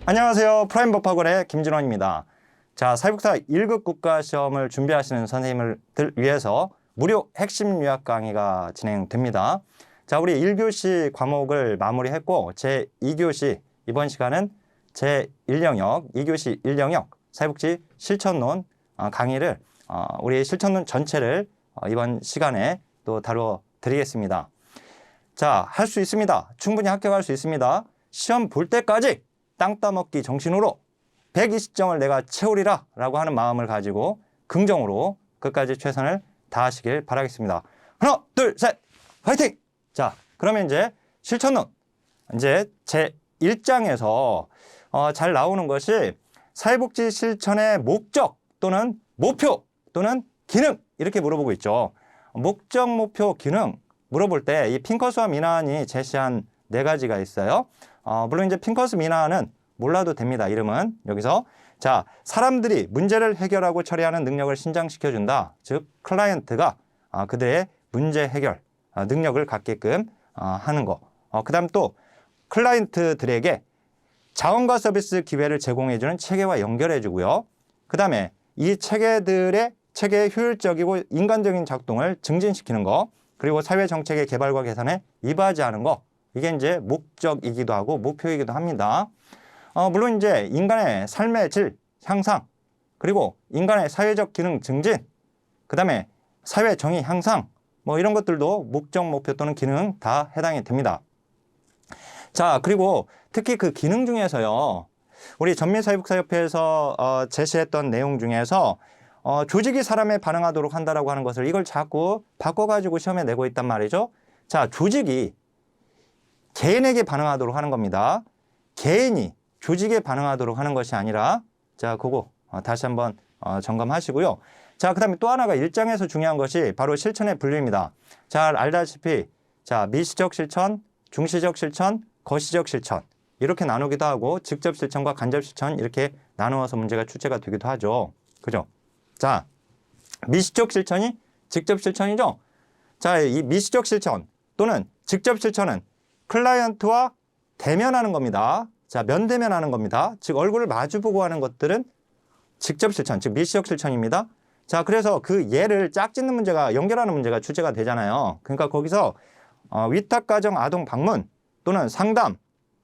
안녕하세요. 프라임 법학원의 김진원입니다. 자, 사회복사 1급 국가시험을 준비하시는 선생님들 위해서 무료 핵심 요약 강의가 진행됩니다. 자, 우리 1교시 과목을 마무리했고 제2교시 이번 시간은 제1영역, 2교시 1영역 사회복지 실천론 강의를 우리 실천론 전체를 이번 시간에 또 다뤄 드리겠습니다. 자, 할 수 있습니다. 충분히 합격할 수 있습니다. 시험 볼 때까지 땅 따먹기 정신으로 120점을 내가 채우리라 라고 하는 마음을 가지고 긍정으로 끝까지 최선을 다하시길 바라겠습니다. 하나, 둘, 셋, 화이팅! 자, 그러면 이제 실천론. 이제 제 1장에서 잘 나오는 것이 사회복지 실천의 목적 또는 목표 또는 기능 이렇게 물어보고 있죠. 목적, 목표, 기능 물어볼 때 이 핑커스와 미나안이 제시한 4가지가 있어요. 물론 이제 핑커스 미나안은 몰라도 됩니다. 이름은 여기서 자, 사람들이 문제를 해결하고 처리하는 능력을 신장시켜준다. 즉 클라이언트가 그들의 문제 해결 능력을 갖게끔 하는 거. 그 다음 또 클라이언트들에게 자원과 서비스 기회를 제공해주는 체계와 연결해주고요. 그 다음에 이 체계의 효율적이고 인간적인 작동을 증진시키는 거, 그리고 사회 정책의 개발과 개선에 이바지하는 거, 이게 이제 목적이기도 하고 목표이기도 합니다. 물론 이제 인간의 삶의 질 향상, 그리고 인간의 사회적 기능 증진, 그 다음에 사회 정의 향상, 뭐 이런 것들도 목적, 목표 또는 기능 다 해당이 됩니다. 자, 그리고 특히 그 기능 중에서요, 우리 전미사회복사협회에서 제시했던 내용 중에서 조직이 사람에 반응하도록 한다라고 하는 것을 이걸 자꾸 바꿔가지고 시험에 내고 있단 말이죠. 자, 조직이 개인에게 반응하도록 하는 겁니다. 개인이 조직에 반응하도록 하는 것이 아니라, 자, 그거 다시 한번 점검하시고요. 자, 그 다음에 또 하나가 1장에서 중요한 것이 바로 실천의 분류입니다. 잘 알다시피, 자, 미시적 실천, 중시적 실천, 거시적 실천 이렇게 나누기도 하고 직접 실천과 간접 실천 이렇게 나누어서 문제가 출제가 되기도 하죠. 그죠? 자, 미시적 실천이 직접 실천이죠. 자, 이 미시적 실천 또는 직접 실천은 클라이언트와 대면하는 겁니다. 자, 면대면하는 겁니다. 즉 얼굴을 마주보고 하는 것들은 직접 실천, 즉 미시적 실천입니다. 자, 그래서 그 예를 짝짓는 문제가 연결하는 문제가 출제가 되잖아요. 그러니까 거기서 위탁가정 아동 방문 또는 상담,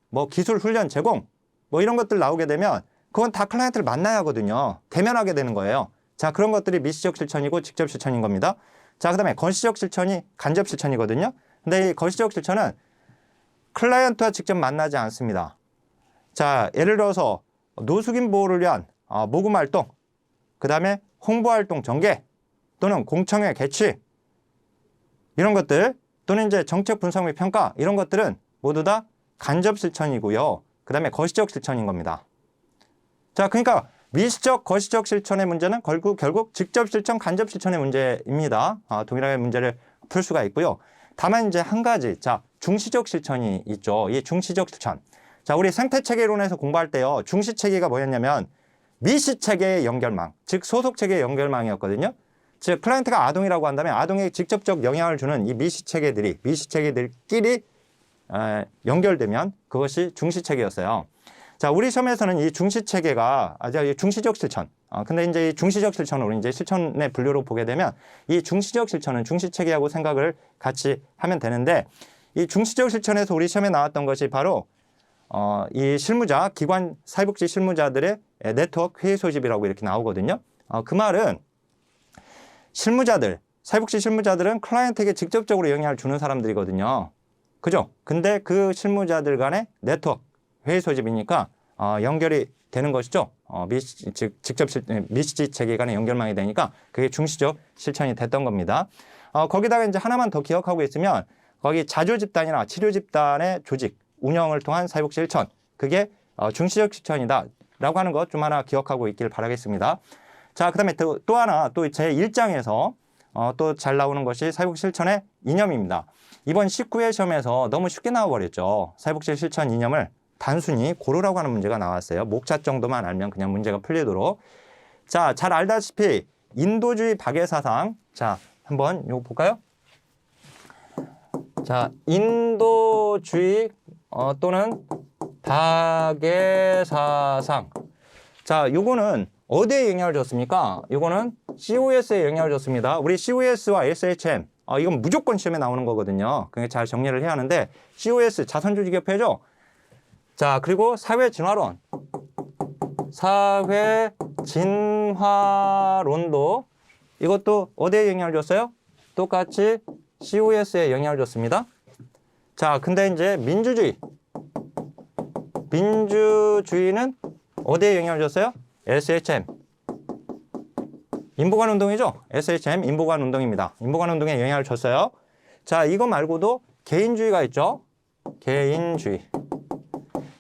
뭐 기술 훈련 제공, 뭐 이런 것들 나오게 되면 그건 다 클라이언트를 만나야 하거든요. 대면하게 되는 거예요. 자, 그런 것들이 미시적 실천이고 직접 실천인 겁니다. 자, 그 다음에 거시적 실천이 간접 실천이거든요. 근데 이 거시적 실천은 클라이언트와 직접 만나지 않습니다. 자, 예를 들어서 노숙인 보호를 위한 모금 활동, 그 다음에 홍보 활동 전개 또는 공청회 개최 이런 것들 또는 이제 정책 분석 및 평가 이런 것들은 모두 다 간접 실천이고요. 그 다음에 거시적 실천인 겁니다. 자, 그러니까 미시적, 거시적 실천의 문제는 결국 직접 실천, 간접 실천의 문제입니다. 동일하게 문제를 풀 수가 있고요. 다만 이제 한 가지, 자, 중시적 실천이 있죠. 이 중시적 실천. 자, 우리 생태체계론에서 공부할 때요. 중시체계가 뭐였냐면 미시체계의 연결망, 즉 소속체계의 연결망이었거든요. 즉 클라이언트가 아동이라고 한다면 아동에 직접적 영향을 주는 이 미시체계들끼리 연결되면 그것이 중시체계였어요. 자, 우리 시험에서는 이 중시체계가 중시적 실천. 근데 이제 이 중시적 실천을 우리 이제 실천의 분류로 보게 되면 이 중시적 실천은 중시체계하고 생각을 같이 하면 되는데 이 중시적 실천에서 우리 시험에 나왔던 것이 바로 이 실무자, 기관 사회복지 실무자들의 네트워크 회의 소집이라고 이렇게 나오거든요. 그 말은 사회복지 실무자들은 클라이언트에게 직접적으로 영향을 주는 사람들이거든요. 그죠? 근데 그 실무자들 간의 네트워크 회의 소집이니까 연결이 되는 것이죠. 미시 체계 간의 연결망이 되니까 그게 중시적 실천이 됐던 겁니다. 거기다가 이제 하나만 더 기억하고 있으면 거기 자조 집단이나 치료 집단의 조직 운영을 통한 사회복지 실천 그게 중시적 실천이다 라고 하는 것 좀 하나 기억하고 있길 바라겠습니다. 자, 그 다음에 또 하나 또 제1장에서 또 잘 나오는 것이 사회복지 실천의 이념입니다. 이번 19회 시험에서 너무 쉽게 나와버렸죠. 사회복지 실천 이념을 단순히 고르라고 하는 문제가 나왔어요. 목차 정도만 알면 그냥 문제가 풀리도록. 자, 잘 알다시피 인도주의 박애 사상. 자, 한번 이거 볼까요? 자, 인도주의 또는 박애사상. 자, 요거는 어디에 영향을 줬습니까? 요거는 COS에 영향을 줬습니다. 우리 COS와 SHM. 이건 무조건 시험에 나오는 거거든요. 그러니까 잘 정리를 해야 하는데, COS, 자선조직협회죠? 자, 그리고 사회진화론. 사회진화론도 이것도 어디에 영향을 줬어요? 똑같이 COS에 영향을 줬습니다. 자, 근데 이제 민주주의. 민주주의는 어디에 영향을 줬어요? SHM. 인보관 운동이죠? SHM 인보관 운동입니다. 인보관 운동에 영향을 줬어요. 자, 이거 말고도 개인주의가 있죠? 개인주의.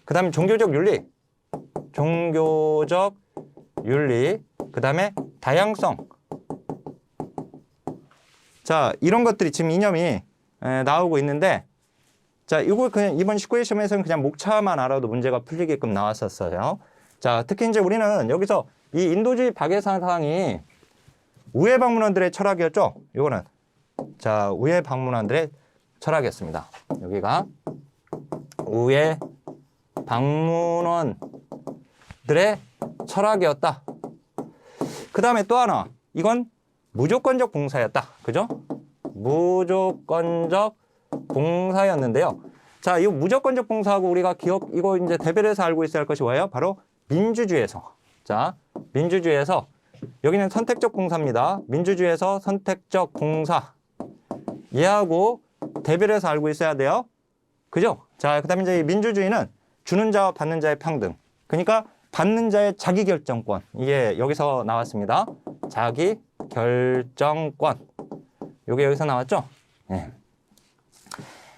그 다음에 종교적 윤리. 종교적 윤리. 그 다음에 다양성. 자, 이런 것들이 지금 이념이 나오고 있는데, 자, 이거 그냥 이번 19회 시험에서는 그냥 목차만 알아도 문제가 풀리게끔 나왔었어요. 자, 특히 이제 우리는 여기서 이 인도주의 박애사상이 우회방문원들의 철학이었죠? 이거는. 자, 우회방문원들의 철학이었습니다. 여기가 우회방문원들의 철학이었다. 그 다음에 또 하나. 이건 무조건적 봉사였다. 그죠? 무조건적 봉사였는데요. 자, 이 무조건적 봉사하고 우리가 이거 이제 대별해서 알고 있어야 할 것이 뭐예요? 바로 민주주의에서. 자, 민주주의에서 여기는 선택적 봉사입니다. 민주주의에서 선택적 봉사. 얘하고 대별해서 알고 있어야 돼요. 그죠? 자, 그 다음에 이제 민주주의는 주는 자와 받는 자의 평등. 그러니까 받는 자의 자기결정권. 이게 여기서 나왔습니다. 자기결정권. 이게 여기서 나왔죠? 네.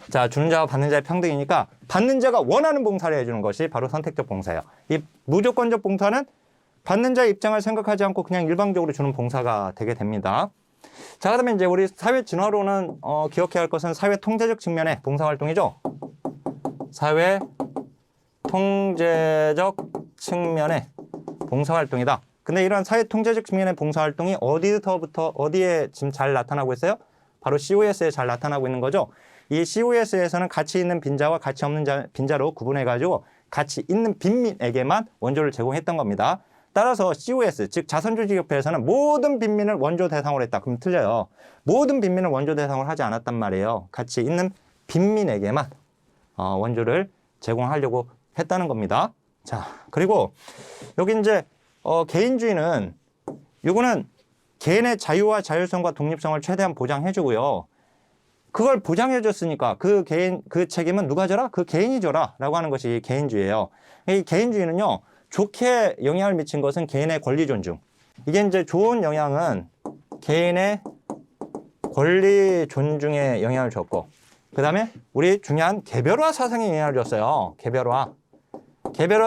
자, 주는 자와 받는 자의 평등이니까 받는 자가 원하는 봉사를 해주는 것이 바로 선택적 봉사예요. 이 무조건적 봉사는 받는 자의 입장을 생각하지 않고 그냥 일방적으로 주는 봉사가 되게 됩니다. 자, 그다음에 이제 우리 사회 진화론은 기억해야 할 것은 사회 통제적 측면의 봉사활동이죠. 사회 통제적 측면의 봉사활동이다. 근데 이런 사회 통제적 측면의 봉사활동이 어디서부터 어디에 지금 잘 나타나고 있어요? 바로 COS에 잘 나타나고 있는 거죠. 이 COS에서는 가치 있는 빈자와 가치 없는 빈자로 구분해가지고 가치 있는 빈민에게만 원조를 제공했던 겁니다. 따라서 COS, 즉 자선조직협회에서는 모든 빈민을 원조 대상으로 했다. 그럼 틀려요. 모든 빈민을 원조 대상으로 하지 않았단 말이에요. 가치 있는 빈민에게만 원조를 제공하려고 했다는 겁니다. 자, 그리고 여기 이제 개인주의는 이거는 개인의 자유와 자율성과 독립성을 최대한 보장해주고요. 그걸 보장해줬으니까 그 책임은 누가 져라? 그 개인이 져라 라고 하는 것이 개인주의예요. 이 개인주의는요, 좋게 영향을 미친 것은 개인의 권리 존중. 이게 이제 좋은 영향은 개인의 권리 존중에 영향을 줬고, 그 다음에 우리 중요한 개별화 사상에 영향을 줬어요. 개별화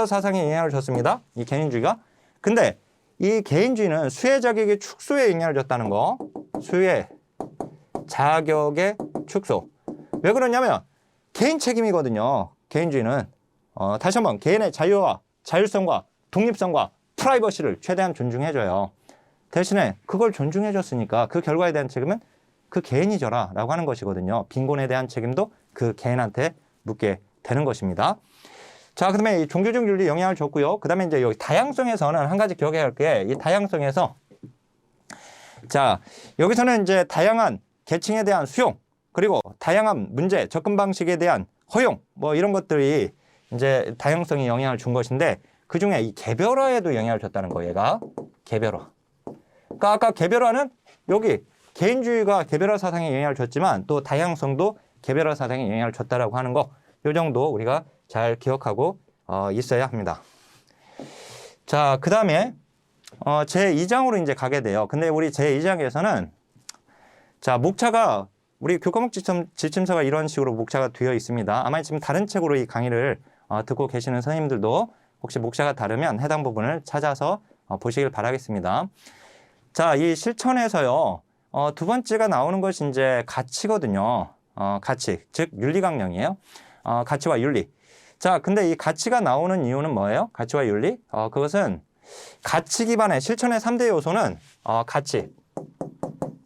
사상에 영향을 줬습니다. 이 개인주의가. 근데 이 개인주의는 수혜 자격의 축소에 영향을 줬다는 거. 수혜 자격의 축소. 왜 그러냐면 개인 책임이거든요. 개인주의는. 다시 한번 개인의 자유와 자율성과 독립성과 프라이버시를 최대한 존중해줘요. 대신에 그걸 존중해줬으니까 그 결과에 대한 책임은 그 개인이 져라 라고 하는 것이거든요. 빈곤에 대한 책임도 그 개인한테 묻게 되는 것입니다. 자, 그 다음에 이 종교적 윤리 영향을 줬고요. 그 다음에 이제 여기 다양성에서는 한 가지 기억해야 할 게, 이 다양성에서, 자, 여기서는 이제 다양한 계층에 대한 수용, 그리고 다양한 문제, 접근 방식에 대한 허용, 뭐 이런 것들이 이제 다양성이 영향을 준 것인데, 그 중에 이 개별화에도 영향을 줬다는 거예요, 얘가. 개별화. 그러니까 아까 개별화는 여기 개인주의가 개별화 사상에 영향을 줬지만 또 다양성도 개별화 사상에 영향을 줬다라고 하는 거, 요 정도 우리가 잘 기억하고 있어야 합니다. 자, 그 다음에 제2장으로 이제 가게 돼요. 근데 우리 제2장에서는 자, 목차가 우리 교과목 지침서가 이런 식으로 목차가 되어 있습니다. 아마 지금 다른 책으로 이 강의를 듣고 계시는 선생님들도 혹시 목차가 다르면 해당 부분을 찾아서 보시길 바라겠습니다. 자, 이 실천에서요, 두 번째가 나오는 것이 이제 가치거든요. 가치, 즉 윤리강령이에요. 가치와 윤리. 자, 근데 이 가치가 나오는 이유는 뭐예요? 가치와 윤리? 그것은 가치 기반의 실천의 3대 요소는 가치,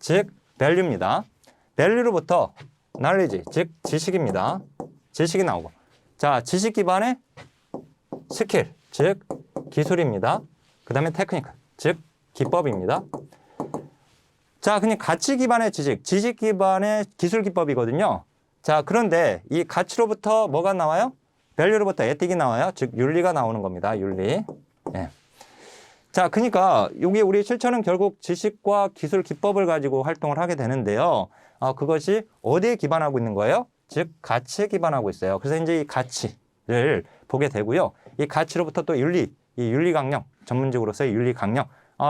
즉 value입니다. value로부터 knowledge, 즉 지식입니다. 지식이 나오고. 자, 지식 기반의 스킬, 즉 기술입니다. 그 다음에 테크니크, 즉 기법입니다. 자, 그냥 가치 기반의 지식, 지식 기반의 기술 기법이거든요. 자, 그런데 이 가치로부터 뭐가 나와요? 밸류로부터 에틱이 나와요. 즉 윤리가 나오는 겁니다. 윤리. 예. 자, 그러니까 여기 우리 실천은 결국 지식과 기술 기법을 가지고 활동을 하게 되는데요. 그것이 어디에 기반하고 있는 거예요? 즉 가치에 기반하고 있어요. 그래서 이제 이 가치를 보게 되고요. 이 가치로부터 또 윤리, 이 윤리 강령, 전문적으로서의 윤리 강령.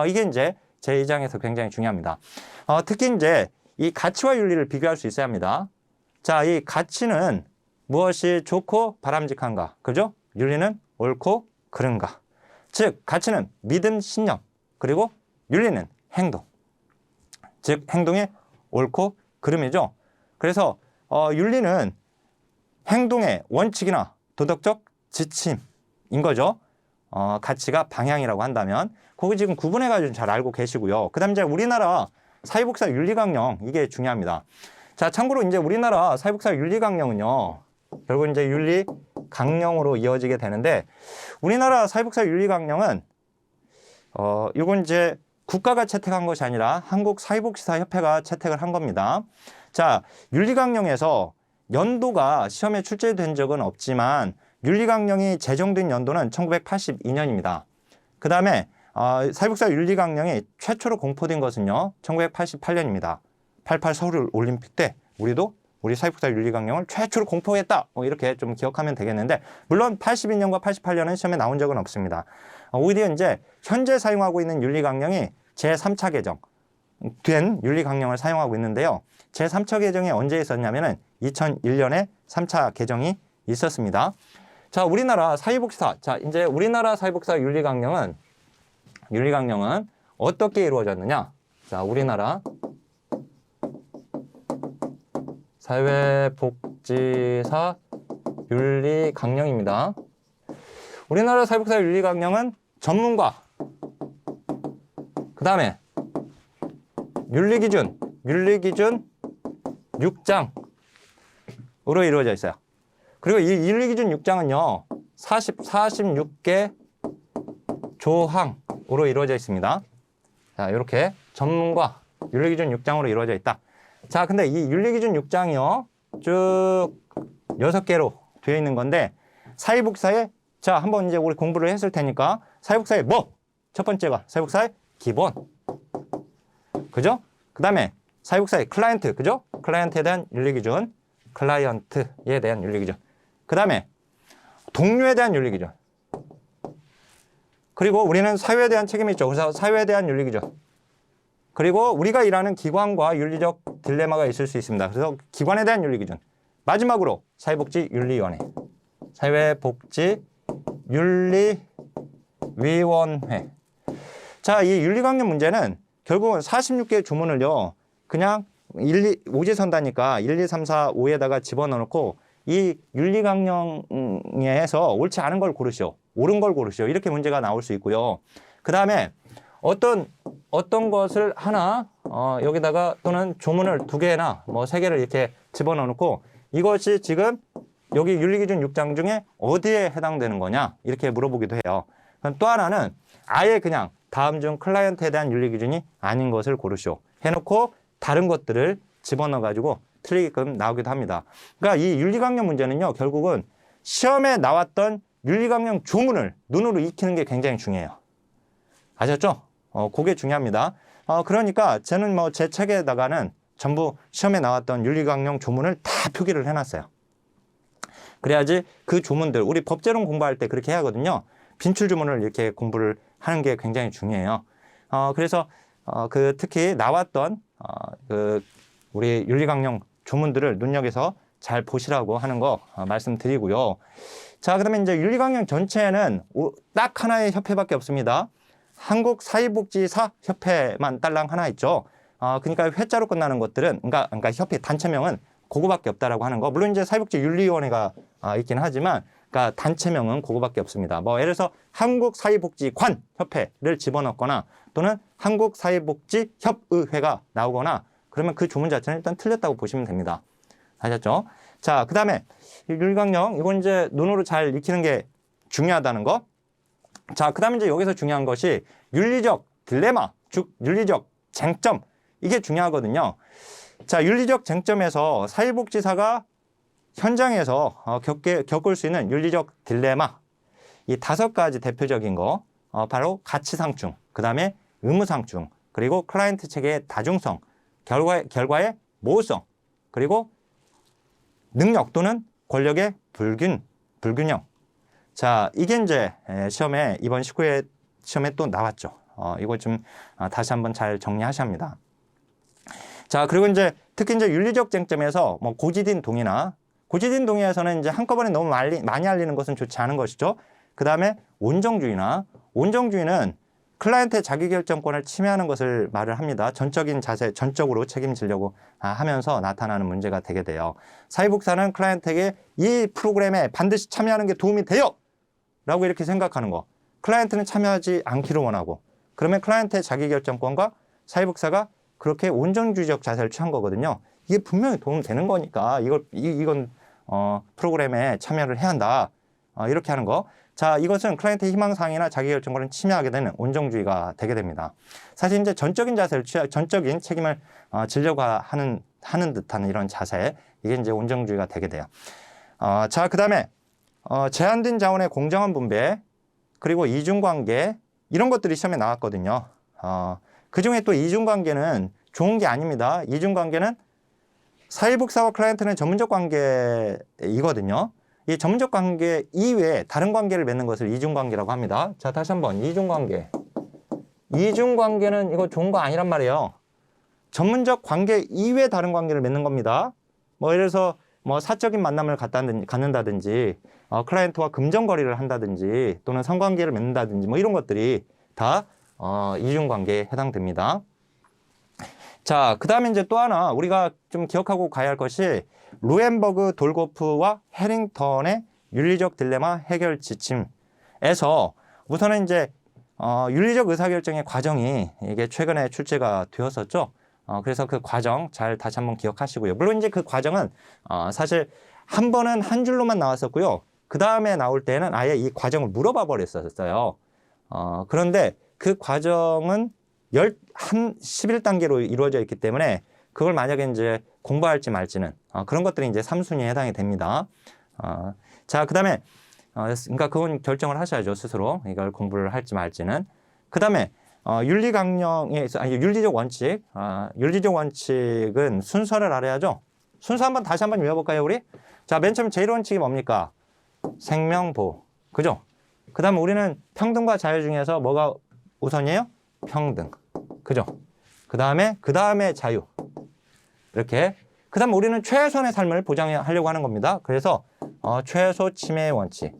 이게 이제 제 2장에서 굉장히 중요합니다. 특히 이제 이 가치와 윤리를 비교할 수 있어야 합니다. 자, 이 가치는 무엇이 좋고 바람직한가? 그죠? 윤리는 옳고 그른가? 즉, 가치는 믿음, 신념, 그리고 윤리는 행동. 즉, 행동이 옳고 그름이죠. 그래서 윤리는 행동의 원칙이나 도덕적 지침인 거죠. 가치가 방향이라고 한다면 그거 지금 구분해가지고 잘 알고 계시고요. 그 다음에 이제 우리나라 사회복지사 윤리강령 이게 중요합니다. 자, 참고로 이제 우리나라 사회복지사 윤리강령은요, 결국 이제 윤리강령으로 이어지게 되는데, 우리나라 사회복지사 윤리강령은 이건 이제 국가가 채택한 것이 아니라 한국사회복지사협회가 채택을 한 겁니다. 자, 윤리강령에서 연도가 시험에 출제된 적은 없지만 윤리강령이 제정된 연도는 1982년입니다. 그 다음에 사회복지사 윤리강령이 최초로 공포된 것은요 1988년입니다. 88 서울올림픽 때 우리 사회복지사 윤리강령을 최초로 공포했다. 이렇게 좀 기억하면 되겠는데, 물론 82년과 88년은 시험에 나온 적은 없습니다. 오히려 이제 현재 사용하고 있는 윤리강령이 제3차 개정 된 윤리강령을 사용하고 있는데요. 제3차 개정이 언제 있었냐면은 2001년에 3차 개정이 있었습니다. 자, 우리나라 사회복지사. 자, 이제 우리나라 사회복지사 윤리강령은 어떻게 이루어졌느냐? 자, 우리나라 사회복지사 윤리강령입니다. 우리나라 사회복지사 윤리강령은 전문가, 그 다음에 윤리기준 6장으로 이루어져 있어요. 그리고 이 윤리기준 6장은요 46개 조항으로 이루어져 있습니다. 자, 이렇게 전문가 윤리기준 6장으로 이루어져 있다. 자, 근데 이 윤리기준 6장이요 쭉 6개로 되어 있는 건데, 사회복지사에, 자, 한번 이제 우리 공부를 했을 테니까, 사회복지사의 뭐? 첫 번째가 사회복지사의 기본, 그죠? 그 다음에 사회복지사의 클라이언트, 그죠? 클라이언트에 대한 윤리기준, 클라이언트에 대한 윤리기준. 그 다음에 동료에 대한 윤리기준. 그리고 우리는 사회에 대한 책임이 있죠. 그래서 사회에 대한 윤리기준. 그리고 우리가 일하는 기관과 윤리적 딜레마가 있을 수 있습니다. 그래서 기관에 대한 윤리기준. 마지막으로 사회복지윤리위원회. 사회복지윤리위원회. 자, 이 윤리강령 문제는 결국은 46개의 조문을요, 그냥 오지선다니까 1, 2, 3, 4, 5에다가 집어넣고 이 윤리강령에서 옳지 않은 걸 고르시오, 옳은 걸 고르시오, 이렇게 문제가 나올 수 있고요. 그 다음에 어떤 것을 하나 여기다가, 또는 조문을 2개나 뭐 3개를 이렇게 집어넣고 이것이 지금 여기 윤리기준 6장 중에 어디에 해당되는 거냐 이렇게 물어보기도 해요. 또 하나는 아예 그냥 다음 중 클라이언트에 대한 윤리기준이 아닌 것을 고르시오 해놓고 다른 것들을 집어넣어가지고 틀리게끔 나오기도 합니다. 그러니까 이 윤리강령 문제는요, 결국은 시험에 나왔던 윤리강령 조문을 눈으로 익히는 게 굉장히 중요해요. 아셨죠? 그게 중요합니다. 그러니까 저는 뭐 제 책에다가는 전부 시험에 나왔던 윤리강령 조문을 다 표기를 해놨어요. 그래야지 그 조문들, 우리 법제론 공부할 때 그렇게 해야 하거든요. 빈출 조문을 이렇게 공부를 하는 게 굉장히 중요해요. 그래서 특히 나왔던 우리 윤리강령 조문들을 눈여겨서 잘 보시라고 하는 거 말씀드리고요. 자, 그다음에 이제 윤리강령 전체에는 딱 하나의 협회밖에 없습니다. 한국사회복지사협회만 딸랑 하나 있죠. 그러니까 회자로 끝나는 것들은, 그러니까 협회 단체명은 그거밖에 없다라고 하는 거. 물론 이제 사회복지윤리위원회가 있긴 하지만, 그러니까 단체명은 그거밖에 없습니다. 뭐 예를 들어서 한국사회복지관협회를 집어넣거나 또는 한국사회복지협의회가 나오거나 그러면 그 조문 자체는 일단 틀렸다고 보시면 됩니다. 아셨죠? 자, 그 다음에 윤리강령, 이건 이제 눈으로 잘 익히는 게 중요하다는 거. 자, 그 다음에 이제 여기서 중요한 것이 윤리적 딜레마, 즉 윤리적 쟁점. 이게 중요하거든요. 자, 윤리적 쟁점에서 사회복지사가 현장에서 겪을 수 있는 윤리적 딜레마. 이 5가지 대표적인 거, 바로 가치상충, 그 다음에 의무상충, 그리고 클라이언트 체계의 다중성, 결과의 모호성, 그리고 능력 또는 권력의 불균형. 자, 이게 이제 시험에, 이번 19회 시험에 또 나왔죠. 이거 좀 다시 한번 잘 정리하셔야 합니다. 자, 그리고 이제 특히 이제 윤리적 쟁점에서 뭐 고지된 동의나, 고지된 동의에서는 이제 한꺼번에 너무 많이 알리는 것은 좋지 않은 것이죠. 그 다음에 온정주의나, 온정주의는 클라이언트의 자기결정권을 침해하는 것을 말을 합니다. 전적인 자세, 전적으로 책임지려고 하면서 나타나는 문제가 되게 돼요. 사회복지사는 클라이언트에게 이 프로그램에 반드시 참여하는 게 도움이 돼요! 라고 이렇게 생각하는 거. 클라이언트는 참여하지 않기를 원하고, 그러면 클라이언트의 자기결정권과 사회복지사가 그렇게 온정주의적 자세를 취한 거거든요. 이게 분명히 도움되는 거니까 이건 프로그램에 참여를 해야 한다. 이렇게 하는 거. 자, 이것은 클라이언트의 희망사항이나 자기결정권을 침해하게 되는 온정주의가 되게 됩니다. 사실 이제 전적인 책임을 지려고 하는 듯한 이런 자세, 이게 이제 온정주의가 되게 돼요. 자, 그 다음에 제한된 자원의 공정한 분배, 그리고 이중관계, 이런 것들이 시험에 나왔거든요. 그 중에 또 이중관계는 좋은 게 아닙니다. 이중관계는 사회복지사와 클라이언트는 전문적 관계이거든요. 이 전문적 관계 이외에 다른 관계를 맺는 것을 이중관계라고 합니다. 자, 다시 한번 이중관계. 이중관계는 이거 좋은 거 아니란 말이에요. 전문적 관계 이외에 다른 관계를 맺는 겁니다. 뭐 예를 들어서 뭐 사적인 만남을 갖는다든지 클라이언트와 금전거래를 한다든지 또는 성관계를 맺는다든지 뭐 이런 것들이 다 이중관계에 해당됩니다. 자, 그 다음에 이제 또 하나 우리가 좀 기억하고 가야 할 것이 루엔버그, 돌고프와 해링턴의 윤리적 딜레마 해결 지침에서 우선은 이제 윤리적 의사결정의 과정이 이게 최근에 출제가 되었었죠. 그래서 그 과정 잘 다시 한번 기억하시고요. 물론 이제 그 과정은 사실 한 번은 한 줄로만 나왔었고요. 그 다음에 나올 때는 아예 이 과정을 물어봐 버렸었어요. 그런데 그 과정은 11단계로 이루어져 있기 때문에 그걸 만약에 이제 공부할지 말지는 그런 것들이 이제 3순위에 해당이 됩니다. 자, 그 다음에 그러니까 그건 결정을 하셔야죠, 스스로. 이걸 공부를 할지 말지는. 그 다음에 윤리적 원칙. 윤리적 원칙은 순서를 알아야죠. 순서 다시 한번 외워볼까요, 우리? 자, 맨 처음 제일 원칙이 뭡니까? 생명보호. 그죠? 그 다음에 우리는 평등과 자유 중에서 뭐가 우선이에요? 평등. 그죠? 그 다음에 자유. 이렇게. 그 다음에 우리는 최소한의 삶을 보장하려고 하는 겁니다. 그래서 최소 침해 원칙.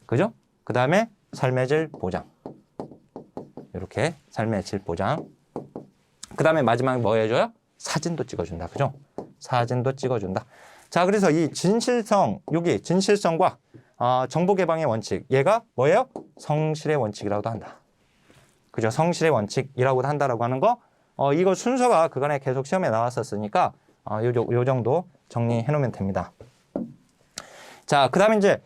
그죠? 그 다음에 삶의 질 보장. 이렇게 삶의 질 보장. 그 다음에 마지막에 뭐 해줘요? 사진도 찍어준다. 그죠? 사진도 찍어준다. 자, 그래서 이 진실성과 정보 개방의 원칙. 얘가 뭐예요? 성실의 원칙이라고도 한다. 그죠? 성실의 원칙이라고도 한다라고 하는 거. 이거 순서가 그간에 계속 시험에 나왔었으니까 요 정도 정리해 놓으면 됩니다. 자, 그 다음에 이제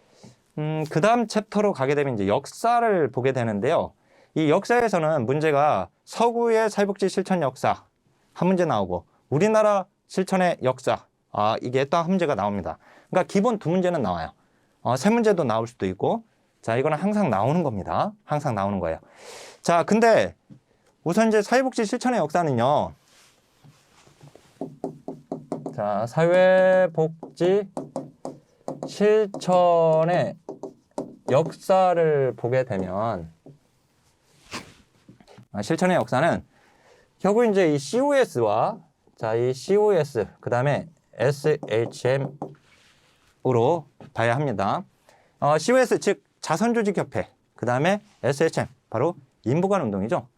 그 다음 챕터로 가게 되면 이제 역사를 보게 되는데요. 이 역사에서는 문제가 서구의 사회복지 실천 역사 한 문제 나오고 우리나라 실천의 역사 이게 또 한 문제가 나옵니다. 그러니까 기본 2문제는 나와요. 3문제도 나올 수도 있고 자, 이거는 항상 나오는 겁니다. 항상 나오는 거예요. 자, 근데 우선 이제 사회복지 실천의 역사는요. 자, 사회복지 실천의 역사를 보게 되면 실천의 역사는 결국 이제 이 COS와 이 COS 그다음에 SHM으로 봐야 합니다. COS 즉 자선조직협회 그다음에 SHM 바로 인보관 운동이죠.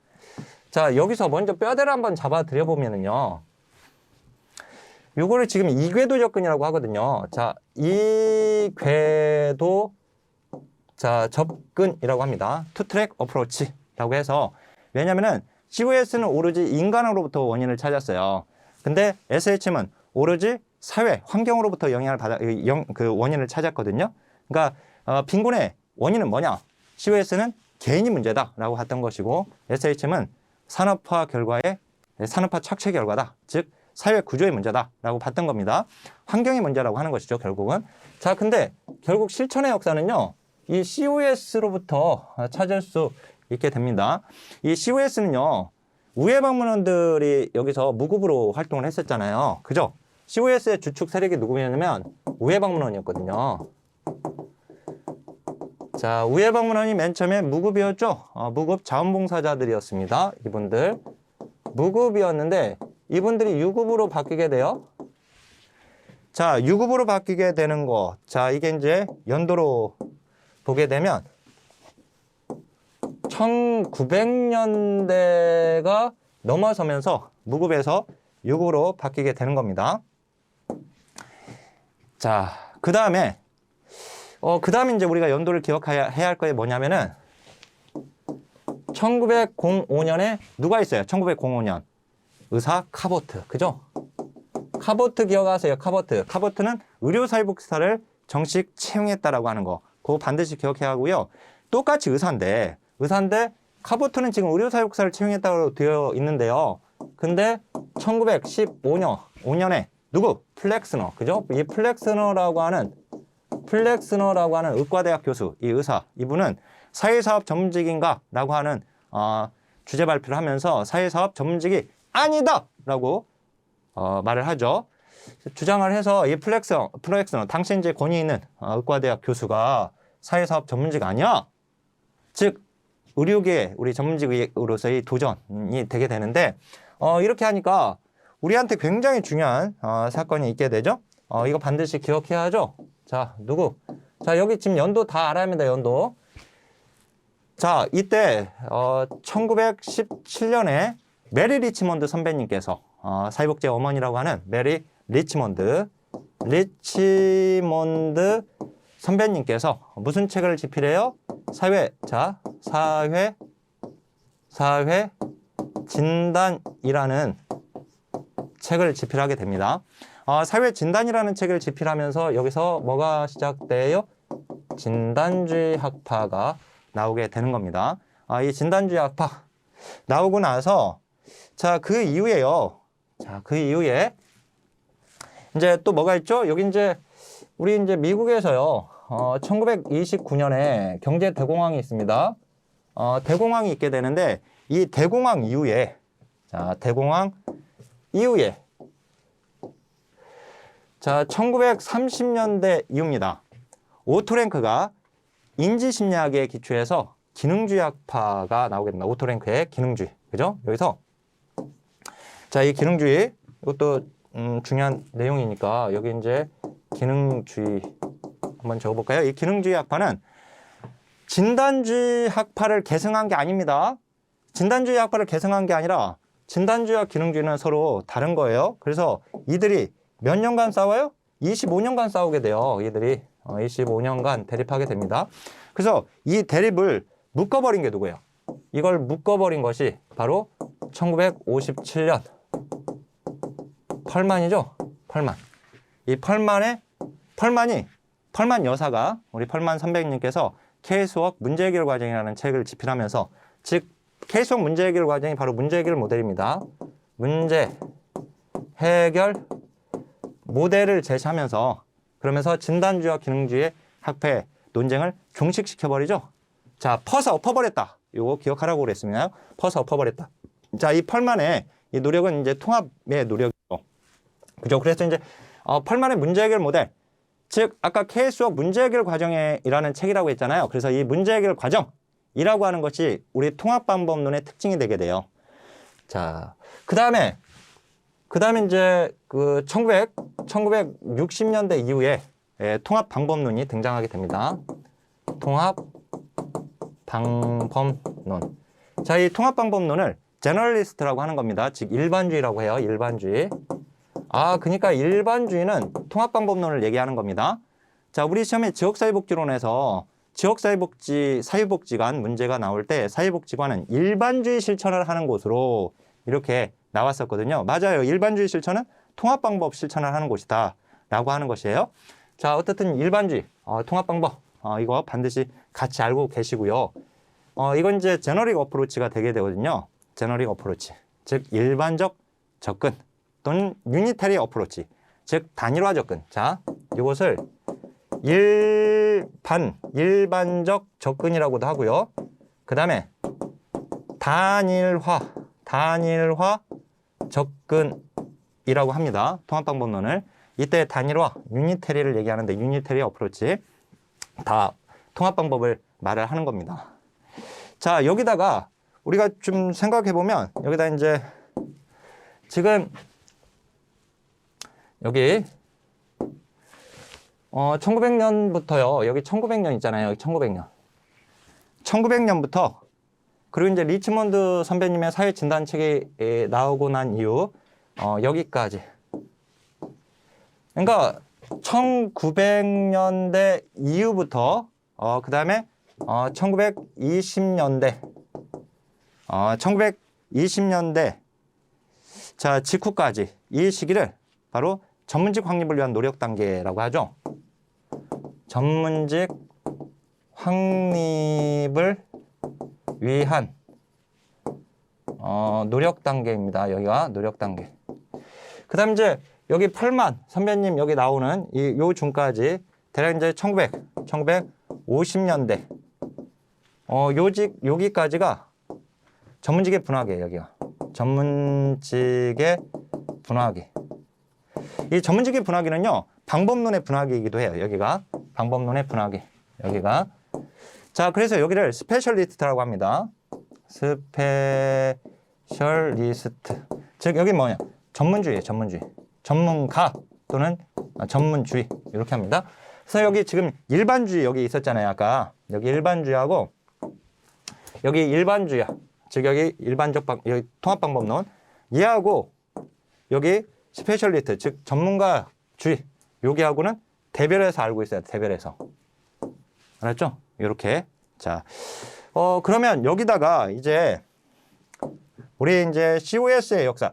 자, 여기서 먼저 뼈대를 한번 잡아 드려 보면은요. 요거를 지금 이궤도 접근이라고 하거든요. 자, 이궤도 접근이라고 합니다. 투트랙 어프로치라고 해서 왜냐면은 COS는 오로지 인간으로부터 원인을 찾았어요. 근데 SHM은 오로지 사회, 환경으로부터 영향을 받아 그 원인을 찾았거든요. 그러니까 빈곤의 원인은 뭐냐? COS는 개인이 문제다라고 했던 것이고 SHM은 산업화 결과의 산업화 착취 결과다. 즉 사회 구조의 문제다라고 봤던 겁니다. 환경의 문제라고 하는 것이죠, 결국은. 자, 근데 결국 실천의 역사는요. 이 COS로부터 찾을 수 있게 됩니다. 이 COS는요. 우회 방문원들이 여기서 무급으로 활동을 했었잖아요. 그죠? COS의 주축 세력이 누구냐면 우회 방문원이었거든요. 자, 우회 방문원이 맨 처음에 무급이었죠. 무급 자원봉사자들이었습니다. 이분들 무급이었는데 이분들이 유급으로 바뀌게 돼요. 자, 유급으로 바뀌게 되는 거. 자, 이게 이제 연도로 보게 되면 1900년대가 넘어서면서 무급에서 유급으로 바뀌게 되는 겁니다. 자, 그 다음에 이제 우리가 연도를 기억해야 할 거에 뭐냐면은 1905년에 누가 있어요? 1905년 의사 카보트, 그죠? 카보트 기억하세요? 카보트는 의료사회복지사를 정식 채용했다라고 하는 거, 그거 반드시 기억해야 하고요. 똑같이 의사인데 카보트는 지금 의료사회복지사를 채용했다고 되어 있는데요. 근데 1915년에 누구? 플렉스너, 그죠? 이 플렉스너라고 하는 의과대학 교수, 이 의사, 이분은 사회사업 전문직인가라고 하는 주제 발표를 하면서 사회사업 전문직이 아니다라고 말을 하죠. 주장을 해서 이 플렉스너, 당시 이제 권위 있는 의과대학 교수가 사회사업 전문직 아니야. 즉 의료계 우리 전문직으로서의 도전이 되게 되는데 이렇게 하니까 우리한테 굉장히 중요한 사건이 있게 되죠. 이거 반드시 기억해야 하죠. 자, 누구? 자, 여기 지금 연도 다 알아야 합니다. 연도. 자, 이때 1917년에 메리 리치몬드 선배님께서 사회복지 어머니라고 하는 메리 리치몬드 선배님께서 무슨 책을 집필해요? 사회 진단이라는 책을 집필하게 됩니다. 사회 진단이라는 책을 집필하면서 여기서 뭐가 시작돼요? 진단주의 학파가 나오게 되는 겁니다. 이 진단주의 학파 나오고 나서 그 이후에 이제 또 뭐가 있죠? 여기 이제 우리 이제 미국에서요. 1929년에 경제 대공황이 있습니다. 대공황이 있게 되는데 이 대공황 이후에 1930년대 이후입니다. 오토랭크가 인지심리학에 기초해서 기능주의 학파가 나오게 됩니다. 오토랭크의 기능주의. 그죠? 여기서 이 기능주의 이것도 중요한 내용이니까 여기 이제 기능주의 한번 적어볼까요? 이 기능주의 학파는 진단주의 학파를 계승한 게 아닙니다. 진단주의 학파를 계승한 게 아니라 진단주의와 기능주의는 서로 다른 거예요. 그래서 이들이 몇 년간 싸워요? 25년간 싸우게 돼요. 이들이 25년간 대립하게 됩니다. 그래서 이 대립을 묶어버린 게 누구예요? 이걸 묶어버린 것이 바로 1957년 펄만이죠. 이 펄만 여사가 우리 펄만 선배님께서 케이스웍 문제 해결 과정이라는 책을 집필하면서 즉 케이스웍 문제 해결 과정이 바로 문제 해결 모델입니다. 문제 해결 모델을 제시하면서 그러면서 진단주의와 기능주의의 학파의 논쟁을 종식시켜버리죠. 자, 퍼서 엎어버렸다. 요거 기억하라고 그랬습니다. 퍼서 엎어버렸다. 자, 이 펄만의 이 노력은 이제 통합의 노력이죠. 그죠? 그래서 이제 펄만의 문제 해결 모델, 즉 아까 케이스웍 문제 해결 과정이라는 책이라고 했잖아요. 그래서 이 문제 해결 과정이라고 하는 것이 우리 통합 방법론의 특징이 되게 돼요. 자, 그 다음에 이제 1960년대 이후에 통합 방법론이 등장하게 됩니다. 통합 방법론. 자, 이 통합 방법론을 제너럴리스트라고 하는 겁니다. 즉 일반주의라고 해요. 일반주의. 그러니까 일반주의는 통합 방법론을 얘기하는 겁니다. 자, 우리 시험에 지역사회복지론에서 사회복지관 문제가 나올 때 사회복지관은 일반주의 실천을 하는 곳으로 이렇게 나왔었거든요. 맞아요. 일반주의 실천은 통합방법 실천을 하는 곳이다 라고 하는 것이에요. 자, 어쨌든 일반주의, 통합방법 이거 반드시 같이 알고 계시고요. 이건 이제 제너릭 어프로치가 되게 되거든요. 제너릭 어프로치, 즉 일반적 접근 또는 유니터리 어프로치, 즉 단일화 접근. 자, 이것을 일반적 접근이라고도 하고요. 그 다음에 단일화 접근이라고 합니다. 통합방법론을. 이때 단일화, 유니터리를 얘기하는데 유니터리 어프로치, 다 통합방법을 말을 하는 겁니다. 자, 여기다가 우리가 좀 생각해 보면 여기다 이제 지금 여기 1900년부터요. 여기 1900년 있잖아요. 여기 1900년. 1900년부터 그리고 이제 리치몬드 선배님의 사회 진단책이 나오고 난 이후 여기까지. 그러니까 1900년대 이후부터 그다음에 1920년대 1920년대 자, 직후까지 이 시기를 바로 전문직 확립을 위한 노력 단계라고 하죠. 전문직 확립을 위한 노력 단계입니다. 여기가 노력 단계. 그 다음 이제 여기 8만 선배님 여기 나오는 요 중까지 대략 이제 1950년대 여기까지가 전문직의 분화기예요. 여기가 전문직의 분화기. 이 전문직의 분화기는요 방법론의 분화기이기도 해요. 여기가 방법론의 분화기. 여기가 자, 그래서 여기를 스페셜리스트라고 합니다. 스페셜리스트. 즉 여기 뭐냐? 전문주의예요. 전문가 또는 전문주의 이렇게 합니다. 그래서 여기 지금 일반주의 여기 있었잖아요. 아까 여기 일반주의하고 여기 일반주의야. 즉 여기 여기 통합방법론 얘하고 여기 스페셜리스트 즉 전문가주의 여기하고는 대별해서 알고 있어야 돼. 대별해서. 알았죠? 이렇게. 자, 그러면 여기다가 이제 우리 이제 COS의 역사.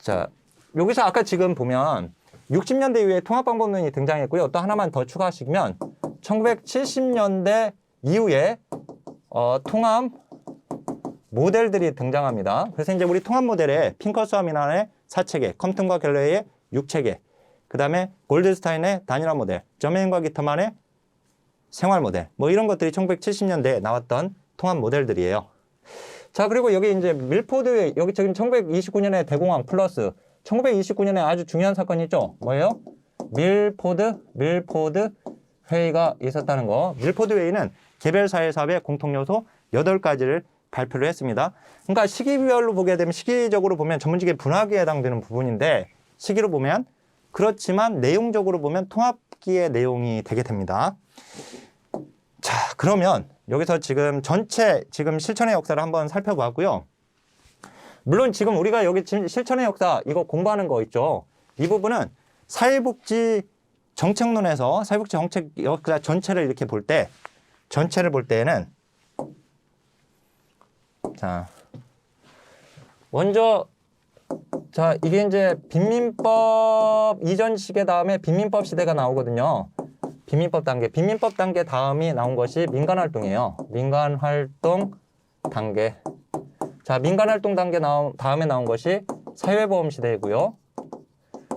자, 여기서 아까 지금 보면 60년대 이후에 통합방법론이 등장했고요. 또 하나만 더 추가하시면 1970년대 이후에 통합 모델들이 등장합니다. 그래서 이제 우리 통합 모델에 핑커스와 미난의 4체계, 컴튼과 갤러웨이의 6체계, 그 다음에 골드스타인의 단일화 모델, 저메인과 기터만의 생활 모델, 뭐 이런 것들이 1970년대에 나왔던 통합 모델들이에요. 자, 그리고 여기 이제 밀포드, 여기 지금 1929년에 대공황 플러스 1929년에 아주 중요한 사건이 있죠. 뭐예요? 밀포드 회의가 있었다는 거. 밀포드 회의는 개별 사회 사업의 공통 요소 8가지를 발표를 했습니다. 그러니까 시기별로 보게 되면 시기적으로 보면 전문직의 분화기에 해당되는 부분인데 시기로 보면 그렇지만 내용적으로 보면 통합기의 내용이 되게 됩니다. 자, 그러면 여기서 지금 전체 지금 실천의 역사를 한번 살펴봤고요. 물론 지금 우리가 여기 지금 실천의 역사 이거 공부하는 거 있죠. 이 부분은 사회복지 정책론에서 사회복지 정책 역사 전체를 이렇게 볼 때 전체를 볼 때에는 자, 먼저 자, 이게 이제 빈민법 이전 시대 다음에 빈민법 시대가 나오거든요. 빈민법 단계 다음이 나온 것이 민간활동이에요. 민간활동 단계. 자, 민간활동 단계 다음에 나온 것이 사회보험 시대이고요.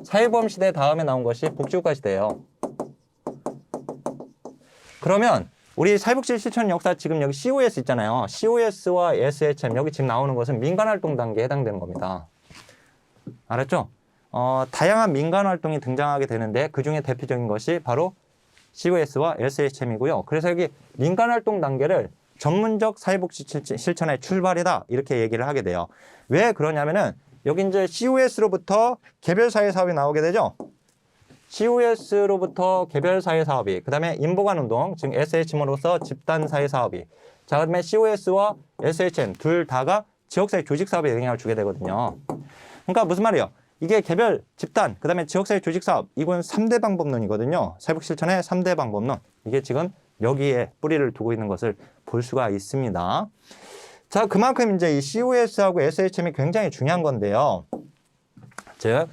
사회보험 시대 다음에 나온 것이 복지국가 시대예요. 그러면 우리 사회복지 실천 역사 지금 여기 COS 있잖아요. COS와 SHM 여기 지금 나오는 것은 민간활동 단계에 해당되는 겁니다. 알았죠? 다양한 민간활동이 등장하게 되는데 그중에 대표적인 것이 바로 COS와 SHM이고요. 그래서 여기 민간활동 단계를 전문적 사회복지 실천의 출발이다 이렇게 얘기를 하게 돼요. 왜 그러냐면은 여기 이제 COS로부터 개별사회사업이 나오게 되죠. COS로부터 개별사회사업이, 그 다음에 인보관운동, 즉 SHM으로서 집단사회사업이, 자, 그 다음에 COS와 SHM 둘 다가 지역사회 조직사업에 영향을 주게 되거든요. 그러니까 무슨 말이에요? 이게 개별, 집단, 그 다음에 지역사회 조직사업, 이건 3대 방법론이거든요. 사회복지실천의 3대 방법론. 이게 지금 여기에 뿌리를 두고 있는 것을 볼 수가 있습니다. 자, 그만큼 이제 이 COS하고 SHM이 굉장히 중요한 건데요. 즉,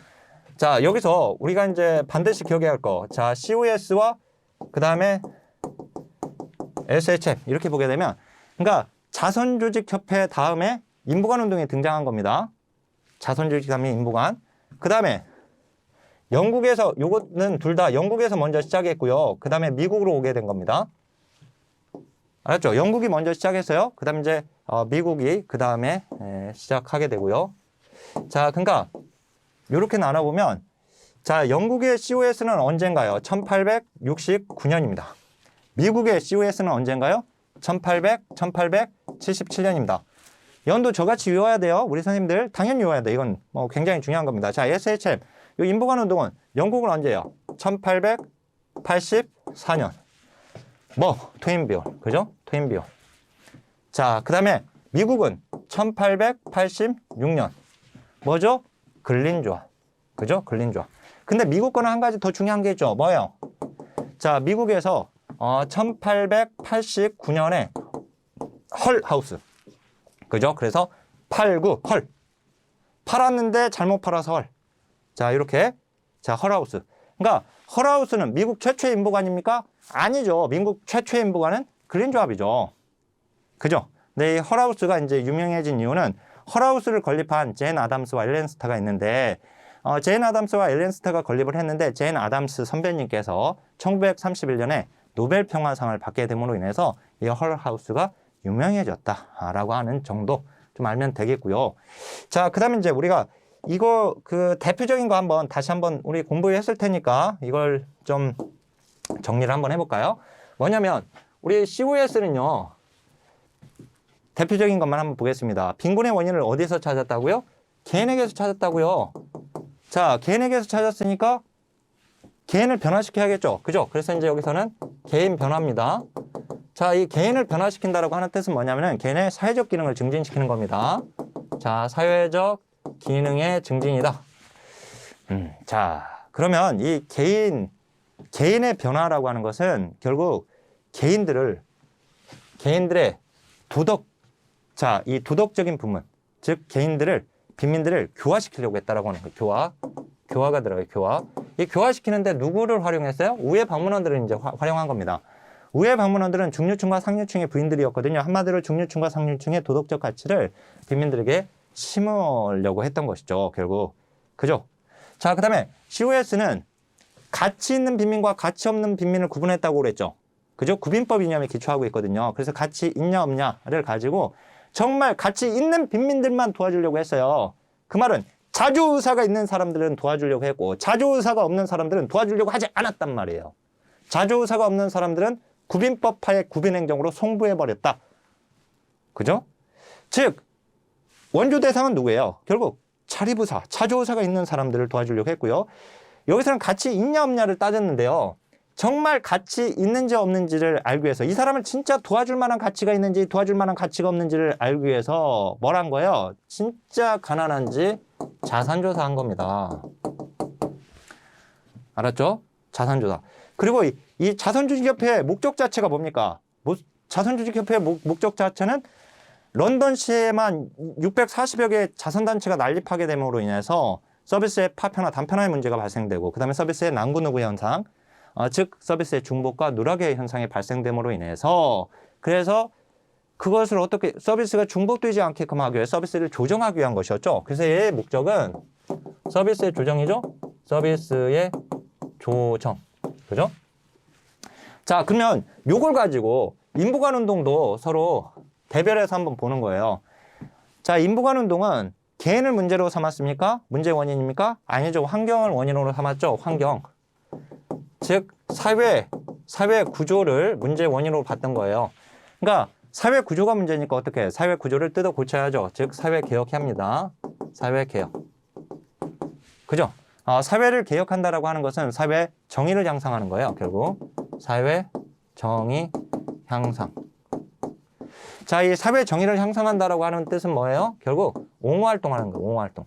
자, 여기서 우리가 이제 반드시 기억해야 할 거. 자, COS와 그 다음에 SHM 이렇게 보게 되면, 그러니까 자선조직협회 다음에 인부관 운동이 등장한 겁니다. 자선조직 다음에 인부관. 그 다음에 영국에서, 요거는 둘 다 영국에서 먼저 시작했고요. 그 다음에 미국으로 오게 된 겁니다. 알았죠? 영국이 먼저 시작했어요. 그 다음에 이제 미국이 그 다음에 시작하게 되고요. 자, 그러니까 이렇게 나눠보면, 자, 영국의 COS는 언젠가요? 1869년입니다. 미국의 COS는 언젠가요? 1877년입니다. 연도 저같이 외워야 돼요. 우리 선생님들 당연히 외워야 돼. 이건 뭐 굉장히 중요한 겁니다. 자, SHM. 이 인부관 운동은 영국은 언제예요? 1884년. 뭐 트윈비올. 그죠? 트윈비올. 자, 그다음에 미국은 1886년. 뭐죠? 근린조합. 그죠? 근린조합. 근데 미국 거는 한 가지 더 중요한 게 있죠. 뭐예요? 자, 미국에서 1889년에 헐하우스. 그죠? 그래서 89 헐. 팔았는데 잘못 팔아서 헐. 자, 이렇게. 자, 헐하우스. 그러니까 헐하우스는 미국 최초의 인부관입니까? 아니죠. 미국 최초의 인부관은 근린조합이죠. 그죠? 근데 이 헐하우스가 이제 유명해진 이유는 헐하우스를 건립한 제인 아담스와 엘렌 스타가 있는데, 제인 아담스와 엘렌 스타가 건립을 했는데, 제인 아담스 선배님께서 1931년에 노벨 평화상을 받게 됨으로 인해서 이 헐하우스가 유명해졌다라고 하는 정도 좀 알면 되겠고요. 자, 그 다음에 이제 우리가 이거 그 대표적인 거 한번 다시 한번 우리 공부했을 테니까 이걸 좀 정리를 한번 해볼까요? 뭐냐면 우리 COS는요, 대표적인 것만 한번 보겠습니다. 빈곤의 원인을 어디서 찾았다고요? 개인에게서 찾았다고요. 자, 개인에게서 찾았으니까 개인을 변화시켜야겠죠. 그죠? 그래서 이제 여기서는 개인 변화입니다. 자, 이 개인을 변화시킨다라고 하는 뜻은 뭐냐면은 개인의 사회적 기능을 증진시키는 겁니다. 자, 사회적 기능의 증진이다. 자, 그러면 이 개인의 변화라고 하는 것은 결국 개인들의 자, 이 도덕적인 부분, 즉 빈민들을 교화시키려고 했다라고 하는 거예요. 교화가 들어가요. 교화. 이 교화시키는데 누구를 활용했어요? 우회 방문원들을 이제 활용한 겁니다. 우회 방문원들은 중류층과 상류층의 부인들이었거든요. 한마디로 중류층과 상류층의 도덕적 가치를 빈민들에게 심으려고 했던 것이죠. 결국. 그죠? 자, 그 다음에 COS는 가치 있는 빈민과 가치 없는 빈민을 구분했다고 그랬죠. 그죠? 구빈법 이념에 기초하고 있거든요. 그래서 가치 있냐 없냐를 가지고 정말 가치 있는 빈민들만 도와주려고 했어요. 그 말은 자주의사가 있는 사람들은 도와주려고 했고 자주의사가 없는 사람들은 도와주려고 하지 않았단 말이에요. 자주의사가 없는 사람들은 구빈법하의 구빈행정으로 송부해버렸다. 그죠? 즉 원조 대상은 누구예요? 결국 자립의사, 자주의사가 있는 사람들을 도와주려고 했고요. 여기서는 가치 있냐 없냐를 따졌는데요. 정말 가치 있는지 없는지를 알기 위해서 이 사람을 진짜 도와줄 만한 가치가 있는지 도와줄 만한 가치가 없는지를 알기 위해서 뭘 한 거예요? 진짜 가난한지 자산조사한 겁니다. 알았죠? 자산조사. 그리고 이 자선조직협회의 목적 자체가 뭡니까? 자선조직협회의 목적 자체는 런던시에만 640여 개의 자선단체가 난립하게 됨으로 인해서 서비스의 파편화, 단편화의 문제가 발생되고 그 다음에 서비스의 난구누구 현상, 즉 서비스의 중복과 누락의 현상이 발생됨으로 인해서 그래서 그것을 어떻게 서비스가 중복되지 않게끔 하기 위해 서비스를 조정하기 위한 것이었죠. 그래서 얘의 목적은 서비스의 조정이죠. 서비스의 조정. 그죠? 자, 그러면 요걸 가지고 인부관 운동도 서로 대별해서 한번 보는 거예요. 자, 인부관 운동은 개인을 문제로 삼았습니까? 문제 원인입니까? 아니죠. 환경을 원인으로 삼았죠. 환경. 즉 사회 구조를 문제 원인으로 봤던 거예요. 그러니까 사회 구조가 문제니까 어떻게 해요? 사회 구조를 뜯어 고쳐야죠. 즉 사회 개혁해야 합니다. 사회 개혁. 그죠? 사회를 개혁한다라고 하는 것은 사회 정의를 향상하는 거예요. 결국 사회 정의 향상. 자, 이 사회 정의를 향상한다라고 하는 뜻은 뭐예요? 결국 옹호활동하는 거예요. 옹호활동.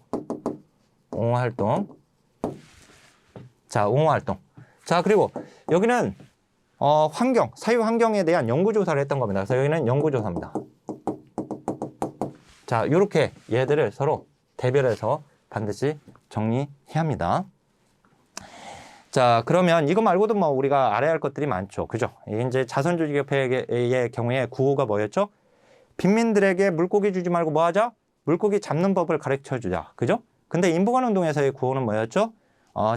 옹호활동. 자, 옹호활동. 자, 그리고 여기는 환경, 사회 환경에 대한 연구조사를 했던 겁니다. 그래서 여기는 연구조사입니다. 자, 이렇게 얘들을 서로 대별해서 반드시 정리해야 합니다. 자, 그러면 이거 말고도 뭐 우리가 알아야 할 것들이 많죠. 그죠? 이제 자선조직협회의 경우에 구호가 뭐였죠? 빈민들에게 물고기 주지 말고 뭐 하자? 물고기 잡는 법을 가르쳐 주자. 그죠? 근데 인부관운동에서의 구호는 뭐였죠?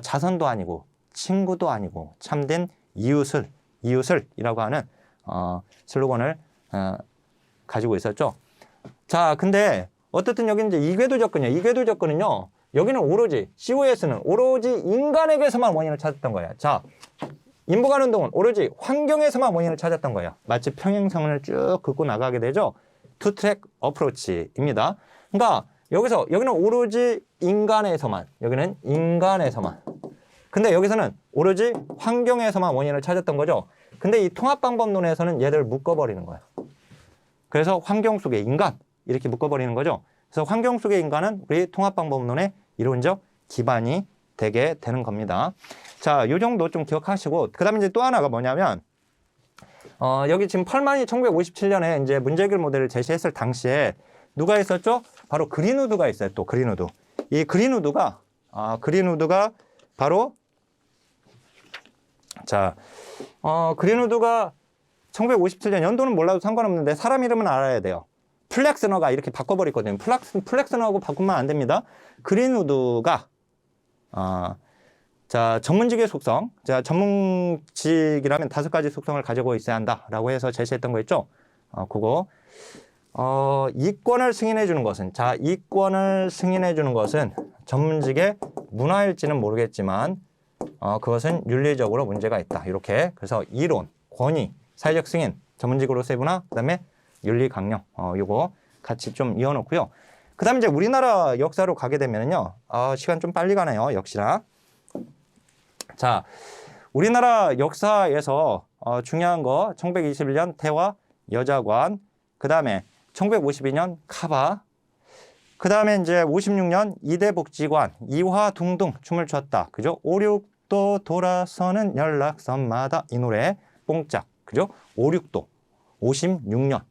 자선도 아니고 친구도 아니고 참된 이웃을이라고 하는 슬로건을 가지고 있었죠. 자, 근데 어떻든 여기 이제 이궤도 접근은요. 여기는 오로지 COS는 오로지 인간에게서만 원인을 찾았던 거예요. 자, 인부관운동은 오로지 환경에서만 원인을 찾았던 거예요. 마치 평행선을 쭉 긋고 나가게 되죠. 투트랙 어프로치입니다. 그러니까 여기는 오로지 인간에서만, 여기는 인간에서만. 근데 여기서는 오로지 환경에서만 원인을 찾았던 거죠. 근데 이 통합방법론에서는 얘를 묶어버리는 거예요. 그래서 환경 속의 인간 이렇게 묶어버리는 거죠. 그래서 환경 속의 인간은 우리 통합방법론의 이론적 기반이 되게 되는 겁니다. 자, 요 정도 좀 기억하시고, 그 다음에 이제 또 하나가 뭐냐면, 여기 지금 펄만이 1957년에 이제 문제해결 모델을 제시했을 당시에 누가 있었죠? 바로 그린우드가 있어요. 또 그린우드. 이 그린우드가 바로, 자, 그린우드가 1957년 연도는 몰라도 상관없는데 사람 이름은 알아야 돼요. 플렉스너가 이렇게 바꿔버렸거든요. 플렉스너하고 바꾸면 안 됩니다. 그린우드가 자, 전문직의 속성. 자, 전문직이라면 5가지 속성을 가지고 있어야 한다라고 해서 제시했던 거 있죠. 그거. 이권을 승인해 주는 것은, 자, 이권을 승인해 주는 것은 전문직의 문화일지는 모르겠지만 그것은 윤리적으로 문제가 있다. 이렇게. 그래서 이론, 권위, 사회적 승인, 전문직으로서의 문화, 그다음에 윤리 강령. 요거 같이 좀 이어놓고요. 그다음에 이제 우리나라 역사로 가게 되면은요. 시간 좀 빨리 가네요. 역시나. 자, 우리나라 역사에서 중요한 거 1921년 태화 여자관, 그 다음에 1952년 카바, 그 다음에 이제 56년 이대복지관 이화둥둥 춤을 췄다. 그죠? 56도 돌아서는 연락선마다 이 노래 뽕짝. 그죠? 56도 56년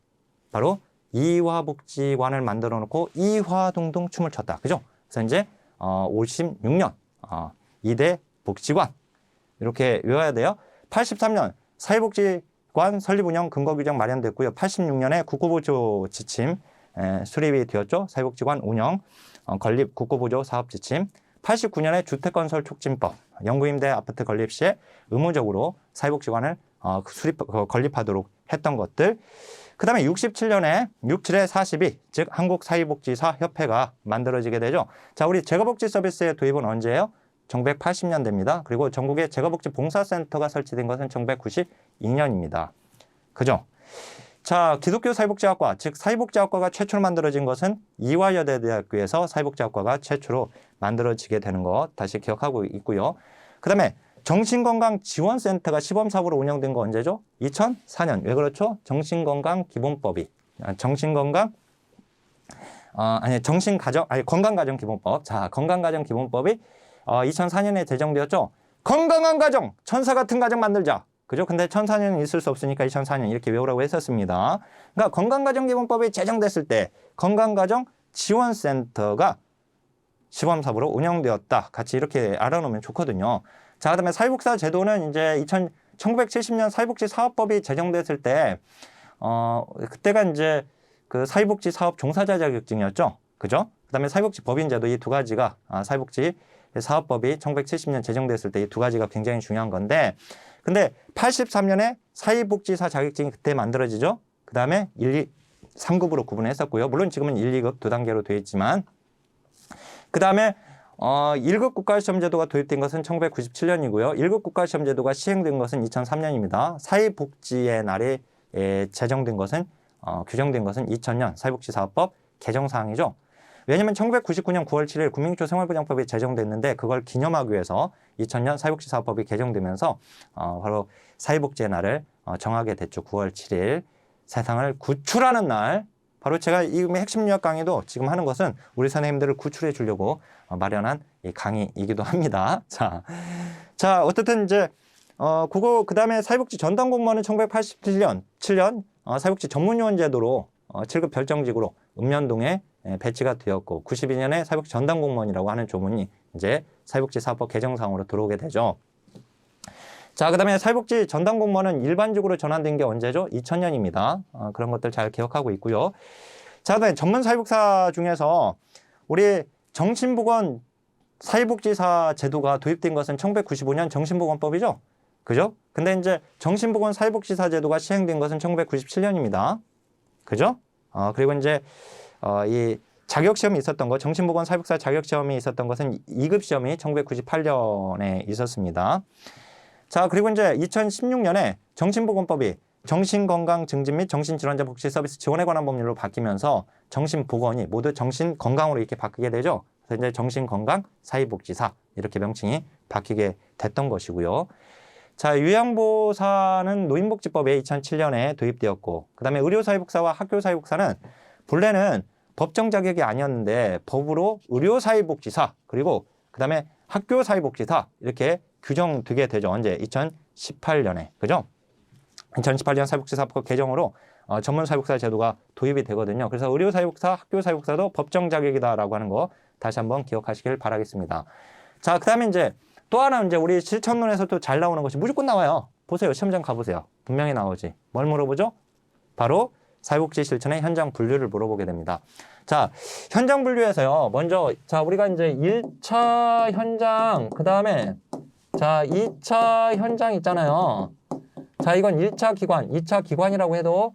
바로 이화복지관을 만들어 놓고 이화둥둥 춤을 췄다. 그죠? 그래서 이제 56년 이대복지관 이렇게 외워야 돼요. 83년 사회복지관 설립 운영 근거 규정 마련됐고요. 86년에 국고보조 지침 수립이 되었죠. 사회복지관 운영 건립 국고보조 사업 지침. 89년에 주택건설 촉진법 영구임대 아파트 건립 시에 의무적으로 사회복지관을 건립하도록 했던 것들. 그 다음에 67년에 67에 42, 즉 한국사회복지사 협회가 만들어지게 되죠. 자, 우리 재가복지 서비스의 도입은 언제예요? 1980년대입니다. 그리고 전국에 재가복지 봉사센터가 설치된 것은 1992년입니다. 그죠? 자, 기독교 사회복지학과, 즉 사회복지학과가 최초로 만들어진 것은 이화여대대학교에서 사회복지학과가 최초로 만들어지게 되는 것 다시 기억하고 있고요. 그 다음에 정신건강지원센터가 시범사업으로 운영된 거 언제죠? 2004년. 왜 그렇죠? 정신건강기본법이 건강가정기본법. 자, 건강가정기본법이 2004년에 제정되었죠. 건강한 가정, 천사 같은 가정 만들자. 그죠? 근데 2004년은 있을 수 없으니까 2004년 이렇게 외우라고 했었습니다. 그러니까 건강가정기본법이 제정됐을 때 건강가정지원센터가 시범사업으로 운영되었다. 같이 이렇게 알아놓으면 좋거든요. 자, 그다음에 사회복지사 제도는 이제 1970년 사회복지사업법이 제정됐을 때 그때가 이제 그 사회복지 사업 종사자 자격증이었죠. 그죠? 그다음에 사회복지 법인제도 이 두 가지가 사회복지 사업법이 1970년 제정됐을 때 이 두 가지가 굉장히 중요한 건데, 근데 83년에 사회복지사 자격증이 그때 만들어지죠. 그다음에 1, 2, 3급으로 구분했었고요. 물론 지금은 1, 2급 두 단계로 되어 있지만, 그다음에 1급 국가시험제도가 도입된 것은 1997년이고요. 1급 국가시험제도가 시행된 것은 2003년입니다. 사회복지의 날에 제정된 것은 규정된 것은 2000년 사회복지사업법 개정사항이죠. 왜냐하면 1999년 9월 7일 국민기초 생활보장법이 제정됐는데 그걸 기념하기 위해서 2000년 사회복지사업법이 개정되면서 바로 사회복지의 날을 정하게 됐죠. 9월 7일 세상을 구출하는 날. 바로 제가 이 핵심 유학 강의도 지금 하는 것은 우리 선생님들을 구출해 주려고 마련한 이 강의이기도 합니다. 자, 어쨌든 이제 그 다음에 사회복지 전담 공무원은 1987년 사회복지 전문요원 제도로 7급 별정직으로 읍면동에 배치가 되었고 92년에 사회복지 전담 공무원이라고 하는 조문이 이제 사회복지 사업법 개정사항으로 들어오게 되죠. 자, 그다음에 사회복지 전담 공무원은 일반직으로 전환된 게 언제죠? 2000년입니다. 그런 것들 잘 기억하고 있고요. 자, 그다음에 전문 사회복사 중에서 우리 정신보건 사회복지사 제도가 도입된 것은 1995년 정신보건법이죠. 그죠? 근데 이제 정신보건 사회복지사 제도가 시행된 것은 1997년입니다. 그죠? 그리고 이제 이 자격시험이 있었던 거, 정신보건 사회복사 자격시험이 있었던 것은 2급 시험이 1998년에 있었습니다. 자, 그리고 이제 2016년에 정신보건법이 정신건강 증진 및 정신질환자 복지 서비스 지원에 관한 법률로 바뀌면서 정신보건이 모두 정신건강으로 이렇게 바뀌게 되죠. 그래서 이제 정신건강 사회복지사 이렇게 명칭이 바뀌게 됐던 것이고요. 자, 요양보호사는 노인복지법에 2007년에 도입되었고, 그 다음에 의료사회복사와 학교사회복사는 본래는 법정 자격이 아니었는데 법으로 의료사회복지사 그리고 그 다음에 학교사회복지사 이렇게 규정되게 되죠. 언제? 2018년에. 그죠? 2018년 사회복지사법 개정으로 전문 사회복사 제도가 도입이 되거든요. 그래서 의료사회복사, 학교사회복사도 법정 자격이다라고 하는 거 다시 한번 기억하시길 바라겠습니다. 자, 그 다음에 이제 또 하나 이제 우리 실천론에서 또 잘 나오는 것이 무조건 나와요. 보세요. 시험장 가보세요. 분명히 나오지. 뭘 물어보죠? 바로 사회복지 실천의 현장 분류를 물어보게 됩니다. 자, 현장 분류에서요. 먼저 자, 우리가 이제 1차 현장, 그 다음에 자, 2차 현장 있잖아요. 자, 이건 1차 기관, 2차 기관이라고 해도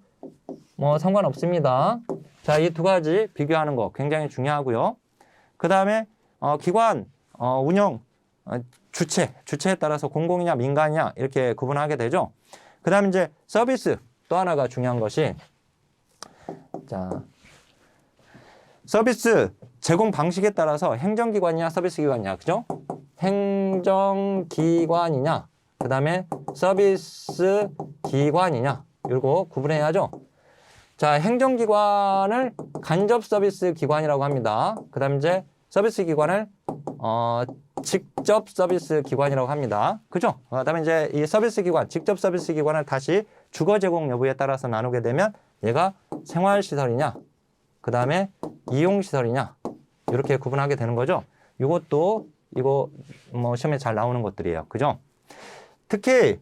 뭐 상관없습니다. 자, 이 두 가지 비교하는 거 굉장히 중요하고요. 그 다음에 기관, 운영, 주체에 따라서 공공이냐 민간이냐 이렇게 구분하게 되죠. 그 다음에 이제 서비스 또 하나가 중요한 것이 자, 서비스 제공 방식에 따라서 행정기관이냐 서비스기관이냐 그죠? 행정기관이냐 그 다음에 서비스기관이냐 이거 구분해야죠. 자, 행정기관을 간접서비스기관이라고 합니다. 그 다음에 이제 서비스기관을 직접 서비스 기관이라고 합니다. 그죠? 그다음에 이제 이 서비스 기관, 직접 서비스 기관을 다시 주거 제공 여부에 따라서 나누게 되면 얘가 생활 시설이냐, 그다음에 이용 시설이냐 이렇게 구분하게 되는 거죠. 이것도 이거 뭐 시험에 잘 나오는 것들이에요. 그죠? 특히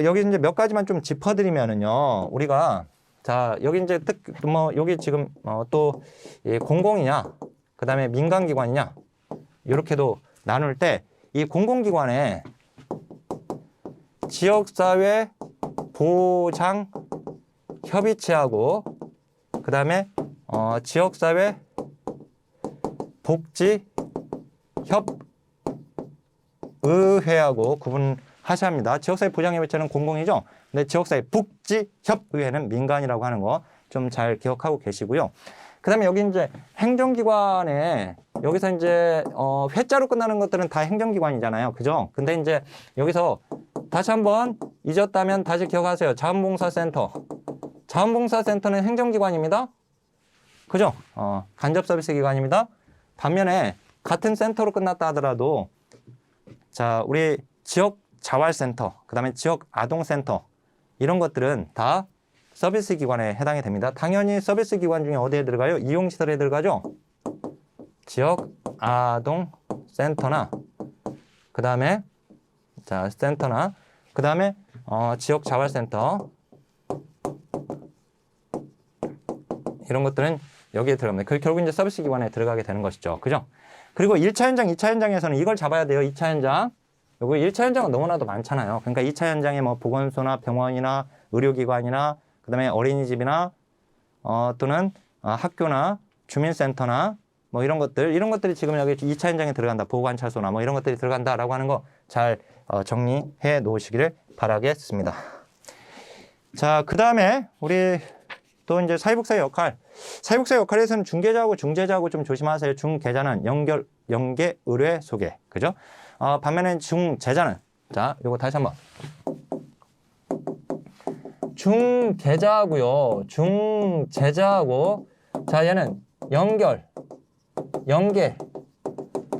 여기 이제 몇 가지만 좀 짚어드리면은요, 우리가 자 여기 이제 뭐 여기 지금 또 공공이냐, 그다음에 민간 기관이냐 이렇게도 나눌 때 이 공공기관에 지역사회 보장 협의체하고 그 다음에 지역사회 복지 협의회하고 구분하셔야 합니다. 지역사회 보장협의체는 공공이죠. 근데 지역사회 복지 협의회는 민간이라고 하는 거 좀 잘 기억하고 계시고요. 그 다음에 여기 이제 행정기관에 여기서 이제 회자로 끝나는 것들은 다 행정기관이잖아요. 그죠? 근데 이제 여기서 다시 한번 잊었다면 다시 기억하세요. 자원봉사센터. 자원봉사센터는 행정기관입니다. 그죠? 간접서비스 기관입니다. 반면에 같은 센터로 끝났다 하더라도 자, 우리 지역 자활센터, 그 다음에 지역 아동센터 이런 것들은 다 서비스 기관에 해당이 됩니다. 당연히 서비스 기관 중에 어디에 들어가요? 이용시설에 들어가죠? 지역 아동 센터나 그 다음에 자 센터나 그 다음에 지역 자활센터 이런 것들은 여기에 들어갑니다. 결국 이제 서비스 기관에 들어가게 되는 것이죠. 그죠? 그리고 1차 현장, 2차 현장에서는 이걸 잡아야 돼요. 2차 현장. 요거 1차 현장은 너무나도 많잖아요. 그러니까 2차 현장에 뭐 보건소나 병원이나 의료기관이나 그 다음에 어린이집이나 또는 학교나 주민센터나 뭐 이런 것들이 지금 여기 2차 현장에 들어간다. 보호관찰소나 뭐 이런 것들이 들어간다라고 하는 거 잘 정리해 놓으시기를 바라겠습니다. 자, 그 다음에 우리 또 이제 사회복사의 역할. 사회복사의 역할에서는 중개자하고 중재자하고 좀 조심하세요. 중개자는 연계, 의뢰, 소개. 그죠? 반면에 중재자는 자, 요거 다시 한번. 중개자하고요. 중재자하고 자, 얘는 연계,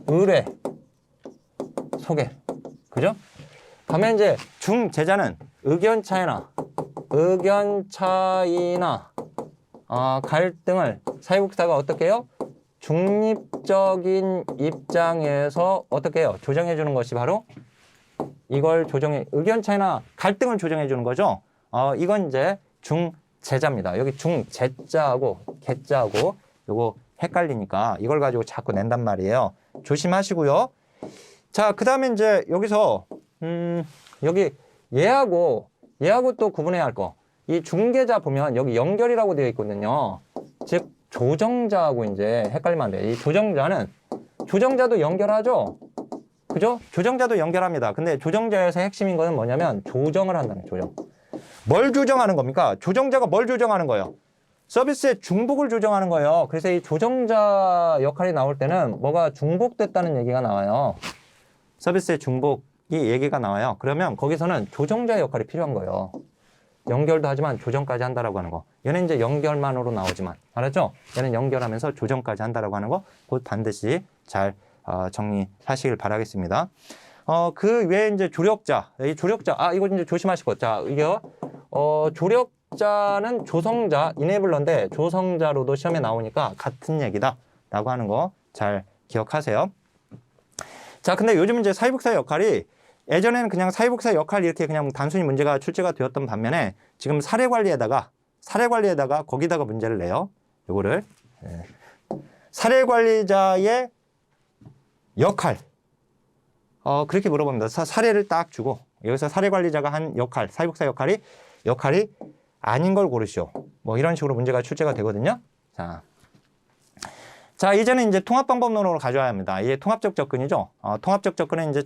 의뢰, 소개. 그죠? 반면 이제 중재자는 의견 차이나 갈등을 사회복사가 어떻게 해요? 중립적인 입장에서 어떻게 해요? 조정해 주는 것이 바로 이걸 조정해, 의견 차이나 갈등을 조정해 주는 거죠. 이건 이제 중재자입니다. 여기 중재자하고 개자하고 요거 헷갈리니까 이걸 가지고 자꾸 낸단 말이에요. 조심하시고요. 자, 그 다음에 이제 여기서 여기 얘하고 또 구분해야 할 거. 이 중개자 보면 여기 연결이라고 되어 있거든요. 즉 조정자하고 이제 헷갈리면 안 돼요. 이 조정자도 연결하죠. 그죠? 조정자도 연결합니다. 근데 조정자에서 핵심인 거는 뭐냐면 조정을 한다는 조정. 뭘 조정하는 겁니까? 조정자가 뭘 조정하는 거예요? 서비스의 중복을 조정하는 거예요. 그래서 이 조정자 역할이 나올 때는 뭐가 중복됐다는 얘기가 나와요. 서비스의 중복이 얘기가 나와요. 그러면 거기서는 조정자 역할이 필요한 거예요. 연결도 하지만 조정까지 한다라고 하는 거. 얘는 이제 연결만으로 나오지만, 알았죠? 얘는 연결하면서 조정까지 한다라고 하는 거, 곧 반드시 잘 정리하시길 바라겠습니다. 그 외에 이제 조력자, 이 조력자, 이거 이제 조심하시고, 자, 이게 조력자는 조성자, 이네블러인데 조성자로도 시험에 나오니까 같은 얘기다라고 하는 거 잘 기억하세요. 자, 근데 요즘 이제 사회복사 역할이 예전에는 그냥 사회복사 역할 이렇게 그냥 단순히 문제가 출제가 되었던 반면에 지금 사례관리에다가 거기다가 문제를 내요. 요거를 사례관리자의 역할 그렇게 물어봅니다. 사례를 딱 주고 여기서 사례관리자가 한 역할, 사회복사 역할이 아닌 걸 고르시오. 뭐 이런 식으로 문제가 출제가 되거든요. 자, 이제는 이제 통합방법론으로 가져와야 합니다. 이게 통합적 접근이죠. 통합적 접근은 이제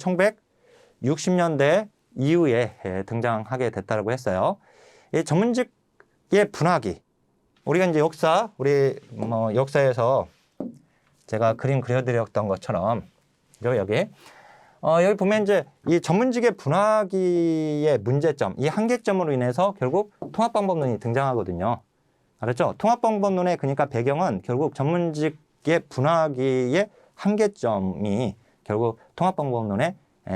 1960년대 이후에 등장하게 됐다고 했어요. 이 전문직의 분화기. 우리가 이제 역사에서 제가 그림 그려드렸던 것처럼 여기 보면 이제 이 전문직의 분화기의 문제점, 이 한계점으로 인해서 결국 통합방법론이 등장하거든요. 알았죠? 통합방법론의 그러니까 배경은 결국 전문직의 분화기의 한계점이 결국 통합방법론의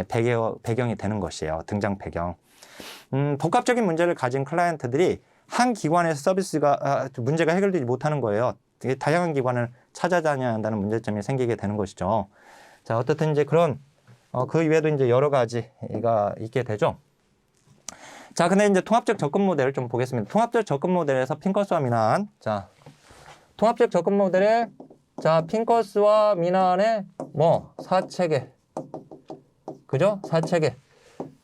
배경이 되는 것이에요. 등장 배경. 복합적인 문제를 가진 클라이언트들이 한 기관에서 서비스가 문제가 해결되지 못하는 거예요. 되게 다양한 기관을 찾아다녀야 한다는 문제점이 생기게 되는 것이죠. 자, 어떻든 이제 그런 그 이외에도 이제 여러 가지가 있게 되죠. 자, 근데 이제 통합적 접근 모델을 좀 보겠습니다. 통합적 접근 모델에서 핑커스와 미난. 자, 통합적 접근 모델에 핑커스와 미난의 사체계. 그죠? 사체계.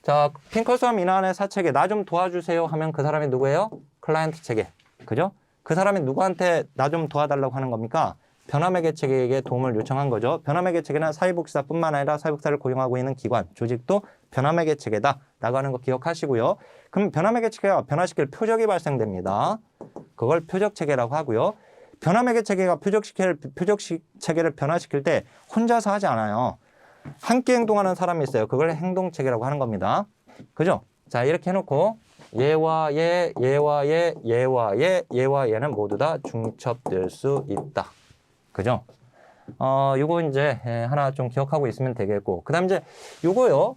자, 핑커스와 미난의 사체계. 나 좀 도와주세요 하면 그 사람이 누구예요? 클라이언트 체계. 그죠? 그 사람이 누구한테 나 좀 도와달라고 하는 겁니까? 변화매개 체계에게 도움을 요청한 거죠. 변화매개 체계는 사회복지사뿐만 아니라 사회복지사를 고용하고 있는 기관, 조직도 변화매개 체계다라고 하는 거 기억하시고요. 그럼 변화매개 체계가 변화시킬 표적이 발생됩니다. 그걸 표적 체계라고 하고요. 변화매개 체계가 표적 체계를 변화시킬 때 혼자서 하지 않아요. 함께 행동하는 사람이 있어요. 그걸 행동체계라고 하는 겁니다. 그죠? 자, 이렇게 해놓고 얘와 얘, 얘와 얘, 얘와 얘, 얘와 얘는 모두 다 중첩될 수 있다. 그죠? 요거 이제 하나 좀 기억하고 있으면 되겠고. 그 다음 이제 요거요.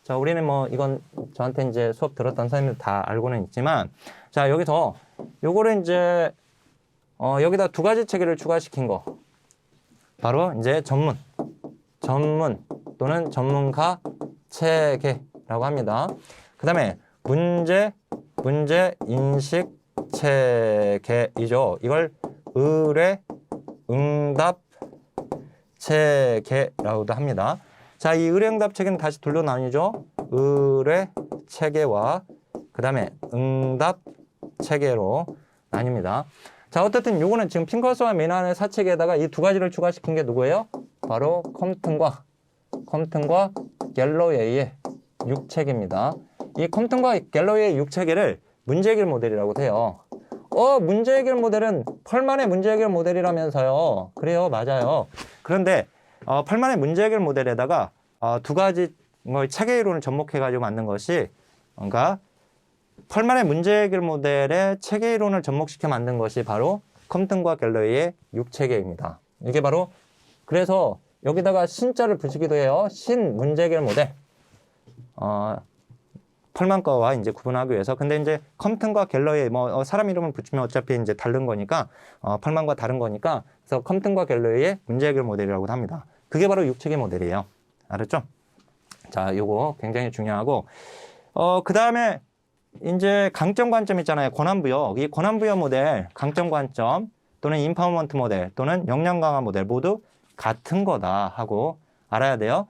자, 우리는 이건 저한테 이제 수업 들었던 선생님들 다 알고는 있지만, 자, 여기서 요거를 이제 여기다 두 가지 체계를 추가시킨 거. 바로 이제 전문 또는 전문가 체계라고 합니다. 그 다음에 문제 인식 체계이죠. 이걸 의뢰 응답 체계라고도 합니다. 자, 이 의뢰 응답 체계는 다시 둘로 나뉘죠. 의뢰 체계와 그 다음에 응답 체계로 나뉩니다. 자, 어쨌든 요거는 지금 핑커스와 미난의 사체계에다가 이 두 가지를 추가시킨 게 누구예요? 바로 컴튼과 갤러웨이의 6체계입니다. 이 컴튼과 갤러웨이의 6체계를 문제 해결 모델이라고 해요. 문제 해결 모델은 펄만의 문제 해결 모델이라면서요. 그래요, 맞아요. 그런데 펄만의 문제 해결 모델에다가 두 가지 체계 이론을 접목해가지고 만든 것이 그러니까 펄만의 문제 해결 모델의 체계 이론을 접목시켜 만든 것이 바로 컴튼과 갤러웨이의 6체계입니다. 이게 바로 그래서 여기다가 신자를 붙이기도 해요. 신 문제 해결 모델. 펄만 거와 이제 구분하기 위해서. 근데 이제 컴튼과 갤러웨이 사람 이름을 붙이면 어차피 이제 다른 거니까 펄만과 다른 거니까 그래서 컴튼과 갤러웨이의 문제 해결 모델이라고 합니다. 그게 바로 6체계 모델이에요. 알았죠? 자, 요거 굉장히 중요하고, 그 다음에 이제 강점 관점 있잖아요. 권한부여. 이 권한부여 모델, 강점 관점 또는 인파워먼트 모델 또는 역량 강화 모델 모두 같은 거다 하고 알아야 돼요.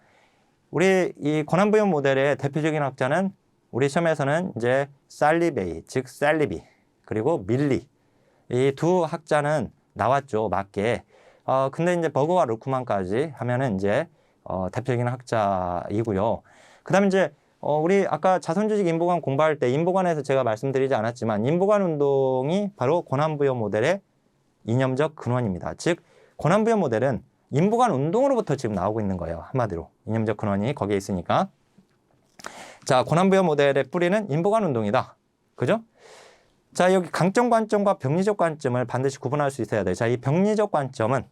우리 이 권한부여 모델의 대표적인 학자는 우리 시험에서는 이제 살리베이, 즉 살리비, 그리고 밀리. 이 두 학자는 나왔죠. 맞게. 근데 이제 버거와 루크만까지 하면은 이제 대표적인 학자이고요. 그 다음에 이제 우리 아까 자손조직 인보관 공부할 때 인보관에서 제가 말씀드리지 않았지만 인보관 운동이 바로 권한부여 모델의 이념적 근원입니다. 즉 권한부여 모델은 인보관 운동으로부터 지금 나오고 있는 거예요. 한마디로 이념적 근원이 거기에 있으니까. 자, 권한부여 모델의 뿌리는 인보관 운동이다. 그죠? 자, 여기 강점 관점과 병리적 관점을 반드시 구분할 수 있어야 돼요. 자, 이 병리적 관점은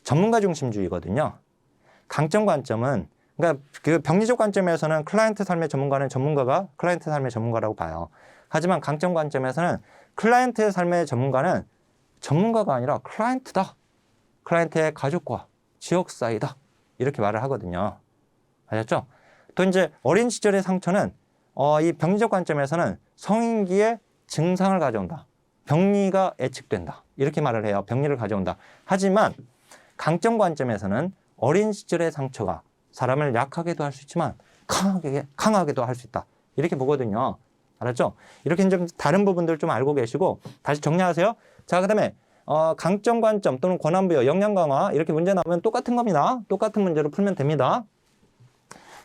전문가 중심주의거든요. 강점 관점은 그러니까 그 병리적 관점에서는 클라이언트 삶의 전문가는 전문가가 클라이언트 삶의 전문가라고 봐요. 하지만 강점 관점에서는 클라이언트의 삶의 전문가는 전문가가 아니라 클라이언트다. 클라이언트의 가족과 지역 사이다. 이렇게 말을 하거든요. 아셨죠? 또 이제 어린 시절의 상처는 이 병리적 관점에서는 성인기에 증상을 가져온다. 병리가 예측된다. 이렇게 말을 해요. 병리를 가져온다. 하지만 강점 관점에서는 어린 시절의 상처가 사람을 약하게도 할 수 있지만 강하게도 할 수 있다. 이렇게 보거든요. 알았죠? 이렇게 좀 다른 부분들 좀 알고 계시고 다시 정리하세요. 자, 그다음에 강점 관점 또는 권한부여, 역량 강화 이렇게 문제 나오면 똑같은 겁니다. 똑같은 문제로 풀면 됩니다.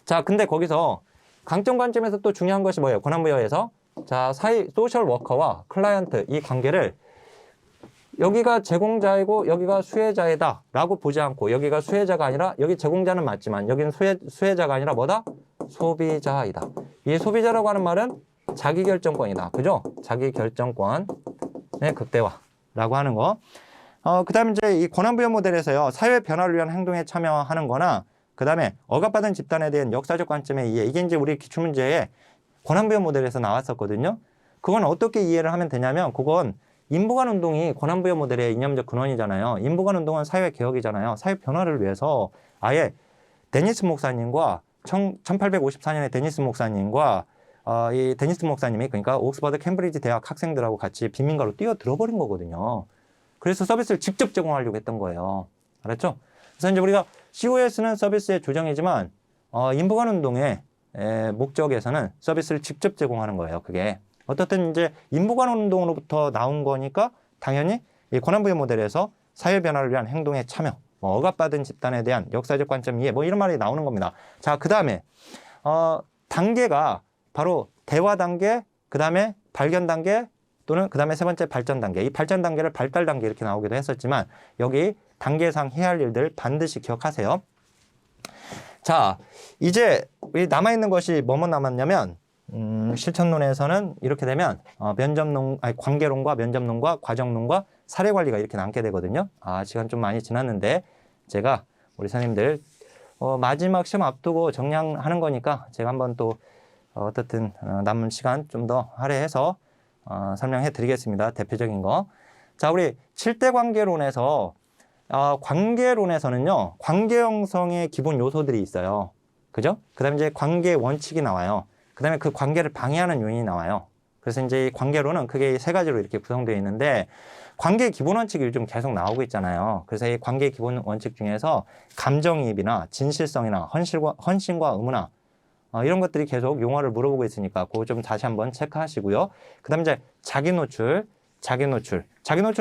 자, 근데 거기서 강점 관점에서 또 중요한 것이 뭐예요? 권한부여에서 자, 소셜 워커와 클라이언트 이 관계를 여기가 제공자이고 여기가 수혜자이다 라고 보지 않고 여기가 수혜자가 아니라 여기 제공자는 맞지만 여기는 수혜자가 아니라 뭐다? 소비자이다. 이 소비자라고 하는 말은 자기결정권이다. 그죠? 자기결정권의 극대화라고 하는 거. 그 다음에 이제 이 권한부여 모델에서요. 사회 변화를 위한 행동에 참여하는 거나 그 다음에 억압받은 집단에 대한 역사적 관점에 의해 이게 이제 우리 기출문제에 권한부여 모델에서 나왔었거든요. 그건 어떻게 이해를 하면 되냐면 그건 인보관 운동이 권한부여 모델의 이념적 근원이잖아요. 인보관 운동은 사회 개혁이잖아요. 사회 변화를 위해서 아예 데니스 목사님과 1854년에 데니스 목사님과 이 데니스 목사님이 그러니까 옥스퍼드 캠브리지 대학 학생들하고 같이 빈민가로 뛰어들어버린 거거든요. 그래서 서비스를 직접 제공하려고 했던 거예요. 알았죠? 그래서 이제 우리가 COS는 서비스의 조정이지만 인보관 운동의 목적에서는 서비스를 직접 제공하는 거예요. 그게. 어떻든 이제 인보관 운동으로부터 나온 거니까 당연히 이 권한부여 모델에서 사회 변화를 위한 행동에 참여, 억압받은 집단에 대한 역사적 관점 이해, 이런 말이 나오는 겁니다. 자, 그 다음에 단계가 바로 대화 단계, 그 다음에 발견 단계 또는 그 다음에 세 번째 발전 단계. 이 발전 단계를 발달 단계 이렇게 나오기도 했었지만 여기 단계상 해야 할 일들 반드시 기억하세요. 자, 이제 남아있는 것이 뭐뭐 남았냐면 실천론에서는 이렇게 되면 관계론과 면접론과 과정론과 사례관리가 이렇게 남게 되거든요. 시간 좀 많이 지났는데 제가 우리 선생님들 마지막 시험 앞두고 정리하는 거니까 제가 한번 또 어떻든 남은 시간 좀 더 할애해서 설명해 드리겠습니다. 대표적인 거. 자, 우리 7대 관계론에서 관계론에서는요. 관계 형성의 기본 요소들이 있어요. 그죠? 그 다음에 이제 관계 원칙이 나와요. 그 다음에 그 관계를 방해하는 요인이 나와요. 그래서 이제 이 관계론은 크게 세 가지로 이렇게 구성되어 있는데 관계의 기본 원칙이 요즘 계속 나오고 있잖아요. 그래서 이 관계의 기본 원칙 중에서 감정이입이나 진실성이나 헌신과 의무나 이런 것들이 계속 용어를 물어보고 있으니까 그거 좀 다시 한번 체크하시고요. 그 다음에 이제 자기 노출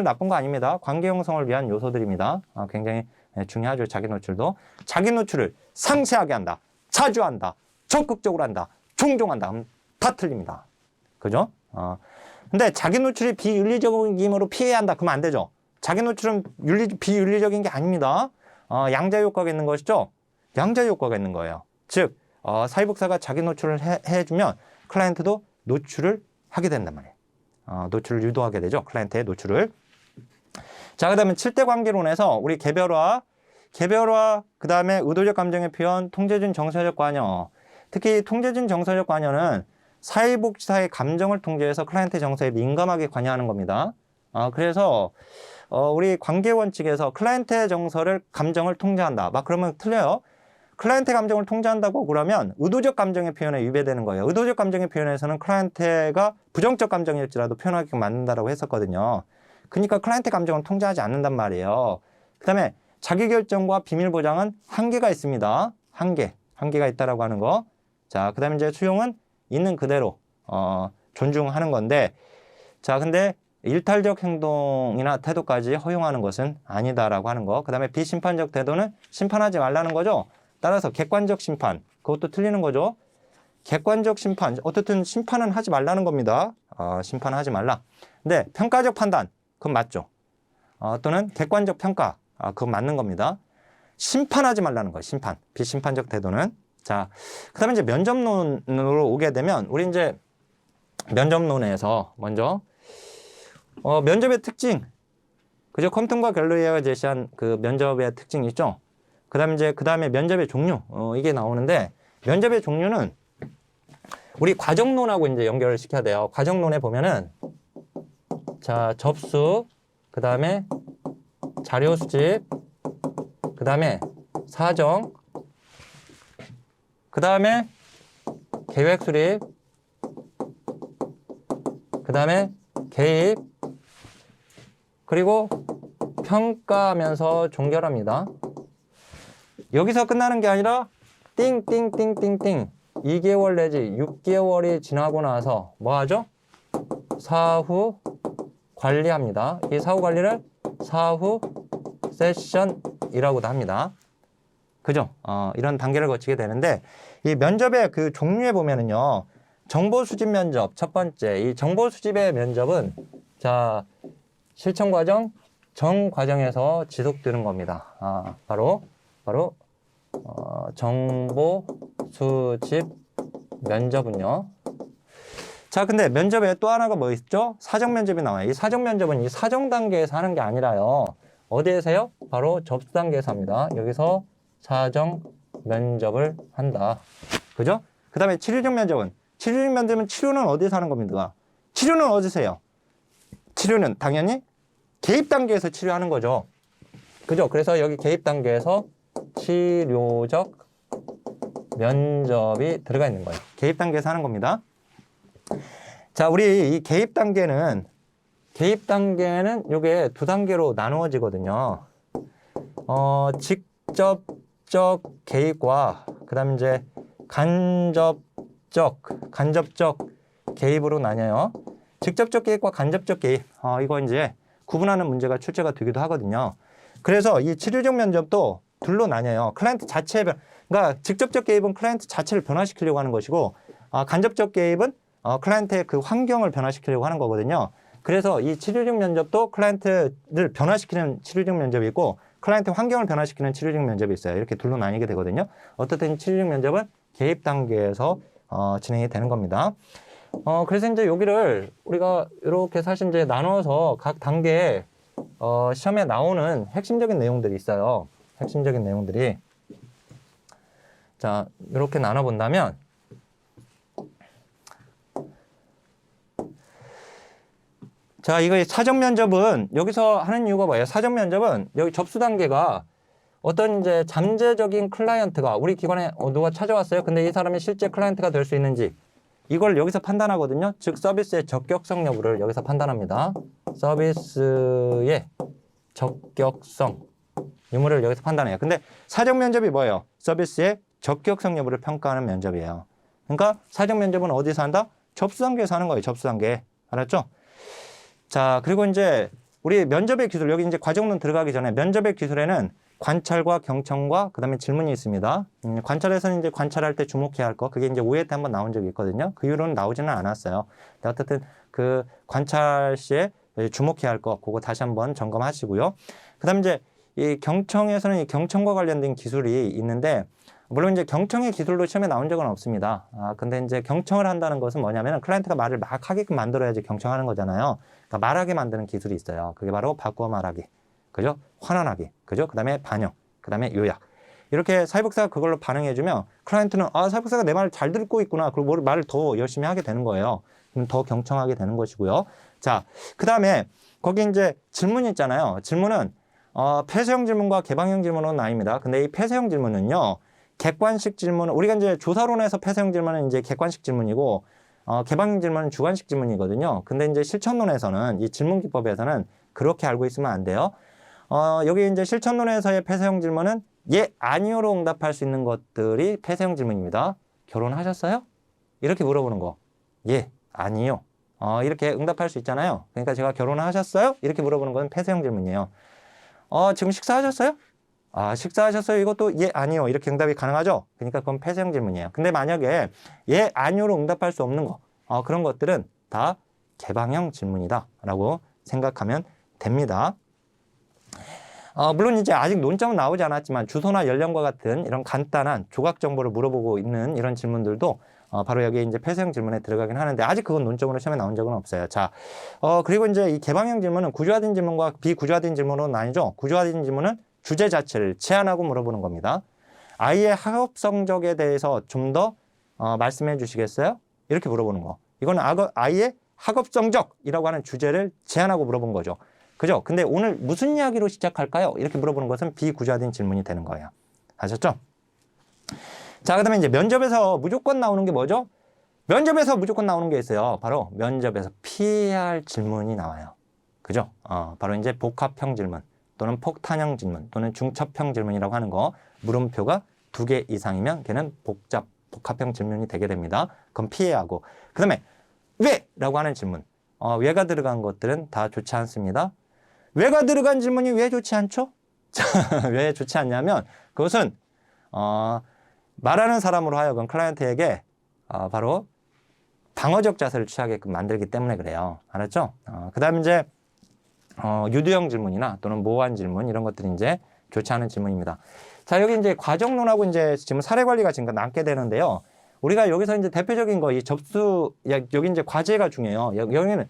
나쁜 거 아닙니다. 관계 형성을 위한 요소들입니다. 굉장히 중요하죠. 자기 노출도. 자기 노출을 상세하게 한다. 자주 한다. 적극적으로 한다. 종종한다. 다 틀립니다. 그죠? 근데 자기 노출이 비윤리적임으로 피해야 한다. 그러면 안 되죠. 자기 노출은 비윤리적인 게 아닙니다. 양자 효과가 있는 것이죠. 양자 효과가 있는 거예요. 즉 사회복사가 자기 노출을 해주면 클라이언트도 노출을 하게 된단 말이에요. 노출을 유도하게 되죠. 클라이언트의 노출을. 자, 그 다음에 7대 관계론에서 우리 개별화, 그 다음에 의도적 감정의 표현, 통제준 정서적 관여. 특히 통제준 정서적 관여는 사회복지사의 감정을 통제해서 클라이언트 정서에 민감하게 관여하는 겁니다. 그래서 우리 관계 원칙에서 클라이언트의 감정을 통제한다. 그러면 틀려요. 클라이언트 감정을 통제한다고 그러면 의도적 감정의 표현에 위배되는 거예요. 의도적 감정의 표현에서는 클라이언트가 부정적 감정일지라도 표현하게끔 만든다라고 했었거든요. 그러니까 클라이언트 감정은 통제하지 않는단 말이에요. 그 다음에 자기결정과 비밀보장은 한계가 있습니다. 한계가 있다라고 하는 거. 자, 그 다음에 이제 수용은 있는 그대로 존중하는 건데, 자, 근데 일탈적 행동이나 태도까지 허용하는 것은 아니다라고 하는 거. 그 다음에 비심판적 태도는 심판하지 말라는 거죠. 따라서 객관적 심판, 그것도 틀리는 거죠. 객관적 심판, 어쨌든 심판은 하지 말라는 겁니다. 심판하지 말라. 근데 평가적 판단, 그건 맞죠. 또는 객관적 평가, 그건 맞는 겁니다. 심판하지 말라는 거예요. 심판, 비심판적 태도는. 자, 그 다음에 이제 면접론으로 오게 되면, 우리 이제 면접론에서 먼저 면접의 특징, 그죠? 컴퓨터과 갤러리아가 제시한 그 면접의 특징이 있죠. 그 다음에 면접의 종류, 이게 나오는데, 면접의 종류는 우리 과정론하고 이제 연결을 시켜야 돼요. 과정론에 보면은, 자, 접수, 그 다음에 자료 수집, 그 다음에 사정, 그 다음에 계획 수립, 그 다음에 개입, 그리고 평가하면서 종결합니다. 여기서 끝나는 게 아니라 띵띵띵띵띵 2개월 내지 6개월이 지나고 나서 뭐 하죠? 사후 관리합니다. 이 사후 관리를 사후 세션이라고도 합니다. 그죠? 이런 단계를 거치게 되는데, 이 면접의 그 종류에 보면은요, 정보 수집 면접, 첫 번째, 이 정보 수집의 면접은, 자, 실천 과정, 정 과정에서 지속되는 겁니다. 바로 정보 수집 면접은요. 자, 근데 면접에 또 하나가 뭐 있죠? 사정 면접이 나와요. 이 사정 면접은 이 사정 단계에서 하는 게 아니라요. 어디에서요? 바로 접수 단계에서 합니다. 여기서 사정 면접을 한다. 그죠? 그 다음에 치료적 면접은, 치료는 어디서 하는 겁니까? 치료는 어디서 해요? 치료는 당연히 개입 단계에서 치료하는 거죠. 그죠? 그래서 여기 개입 단계에서 치료적 면접이 들어가 있는 거예요. 개입 단계에서 하는 겁니다. 자, 우리 이 개입 단계는 요게 두 단계로 나누어지거든요. 직접적 개입과 그다음에 이제 간접적 개입으로 나뉘어요. 직접적 개입과 간접적 개입, 이거 이제 구분하는 문제가 출제가 되기도 하거든요. 그래서 이 치료적 면접도 둘로 나뉘어요. 클라이언트 자체, 그러니까 직접적 개입은 클라이언트 자체를 변화시키려고 하는 것이고, 간접적 개입은 클라이언트의 그 환경을 변화시키려고 하는 거거든요. 그래서 이 치료적 면접도 클라이언트를 변화시키는 치료적 면접이 있고, 클라이언트 환경을 변화시키는 치료적 면접이 있어요. 이렇게 둘로 나뉘게 되거든요. 어떻든 치료적 면접은 개입 단계에서 진행이 되는 겁니다. 그래서 이제 여기를 우리가 이렇게 사실 이제 나눠서 각 단계에 시험에 나오는 핵심적인 내용들이 있어요. 핵심적인 내용들이. 자, 이렇게 나눠본다면, 자, 이거 사전 면접은 여기서 하는 이유가 뭐예요? 사전 면접은 여기 접수 단계가 어떤 이제 잠재적인 클라이언트가 우리 기관에 누가 찾아왔어요. 근데 이 사람이 실제 클라이언트가 될 수 있는지 이걸 여기서 판단하거든요. 즉 서비스의 적격성 여부를 여기서 판단합니다. 서비스의 적격성 유무를 여기서 판단해요. 근데 사전 면접이 뭐예요? 서비스의 적격성 여부를 평가하는 면접이에요. 그러니까 사전 면접은 어디서 한다? 접수 단계에서 하는 거예요. 접수 단계. 알았죠? 자, 그리고 이제 우리 면접의 기술, 여기 이제 과정론 들어가기 전에 면접의 기술에는 관찰과 경청과 그다음에 질문이 있습니다. 관찰에서는 이제 관찰할 때 주목해야 할 거, 그게 이제 5회 때 한번 나온 적이 있거든요. 그 이후로는 나오지는 않았어요. 어쨌든 그 관찰 시에 주목해야 할 거, 그거 다시 한번 점검하시고요. 그다음에 이제 이 경청에서는 이 경청과 관련된 기술이 있는데, 물론 이제 경청의 기술로 시험에 나온 적은 없습니다. 근데 이제 경청을 한다는 것은 뭐냐면 클라이언트가 말을 막 하게끔 만들어야지 경청하는 거잖아요. 그러니까 말하게 만드는 기술이 있어요. 그게 바로 바꾸어 말하기. 그죠? 환원하기. 그죠? 그 다음에 반영. 그 다음에 요약. 이렇게 사회복사가 그걸로 반응해주면 클라이언트는 사회복사가 내 말을 잘 듣고 있구나. 그리고 말을 더 열심히 하게 되는 거예요. 그럼 더 경청하게 되는 것이고요. 자, 그 다음에 거기 이제 질문이 있잖아요. 질문은 폐쇄형 질문과 개방형 질문으로 나뉩니다. 근데 이 폐쇄형 질문은요, 객관식 질문은 우리가 이제 조사론에서 폐쇄형 질문은 이제 객관식 질문이고 개방형 질문은 주관식 질문이거든요. 근데 이제 실천론에서는 이 질문 기법에서는 그렇게 알고 있으면 안 돼요. 여기 이제 실천론에서의 폐쇄형 질문은 예, 아니요로 응답할 수 있는 것들이 폐쇄형 질문입니다. 결혼하셨어요? 이렇게 물어보는 거. 예, 아니요. 이렇게 응답할 수 있잖아요. 그러니까 제가 결혼하셨어요? 이렇게 물어보는 건 폐쇄형 질문이에요. 지금 식사하셨어요? 식사하셨어요? 이것도 예, 아니요. 이렇게 응답이 가능하죠? 그러니까 그건 폐쇄형 질문이에요. 근데 만약에 예, 아니요로 응답할 수 없는 거, 그런 것들은 다 개방형 질문이다 라고 생각하면 됩니다. 물론 이제 아직 논점은 나오지 않았지만 주소나 연령과 같은 이런 간단한 조각 정보를 물어보고 있는 이런 질문들도 바로 여기 이제 폐쇄형 질문에 들어가긴 하는데 아직 그건 논점으로 시험에 나온 적은 없어요. 자, 그리고 이제 이 개방형 질문은 구조화된 질문과 비구조화된 질문으로 나뉘죠. 구조화된 질문은 주제 자체를 제한하고 물어보는 겁니다. 아이의 학업 성적에 대해서 좀 더 말씀해 주시겠어요? 이렇게 물어보는 거. 이거는 아이의 학업 성적이라고 하는 주제를 제한하고 물어본 거죠. 그죠? 근데 오늘 무슨 이야기로 시작할까요? 이렇게 물어보는 것은 비구조화된 질문이 되는 거예요. 아셨죠? 자, 그 다음에 이제 면접에서 무조건 나오는 게 뭐죠? 면접에서 무조건 나오는 게 있어요. 바로 면접에서 피해야 할 질문이 나와요. 그죠? 바로 이제 복합형 질문 또는 폭탄형 질문 또는 중첩형 질문이라고 하는 거. 물음표가 2개 이상이면 걔는 복합형 질문이 되게 됩니다. 그건 피해야 하고. 그 다음에 왜? 라고 하는 질문. 왜가 들어간 것들은 다 좋지 않습니다. 왜가 들어간 질문이 왜 좋지 않죠? 왜 좋지 않냐면 그것은 말하는 사람으로 하여금 클라이언트에게 바로 방어적 자세를 취하게끔 만들기 때문에 그래요. 알았죠? 그 다음에 이제 유도형 질문이나 또는 모호한 질문 이런 것들이 이제 좋지 않은 질문입니다. 자, 여기 이제 과정론하고 이제 지금 사례 관리가 지금 남게 되는데요. 우리가 여기서 이제 대표적인 거 이 접수 여기 이제 과제가 중요해요. 여기는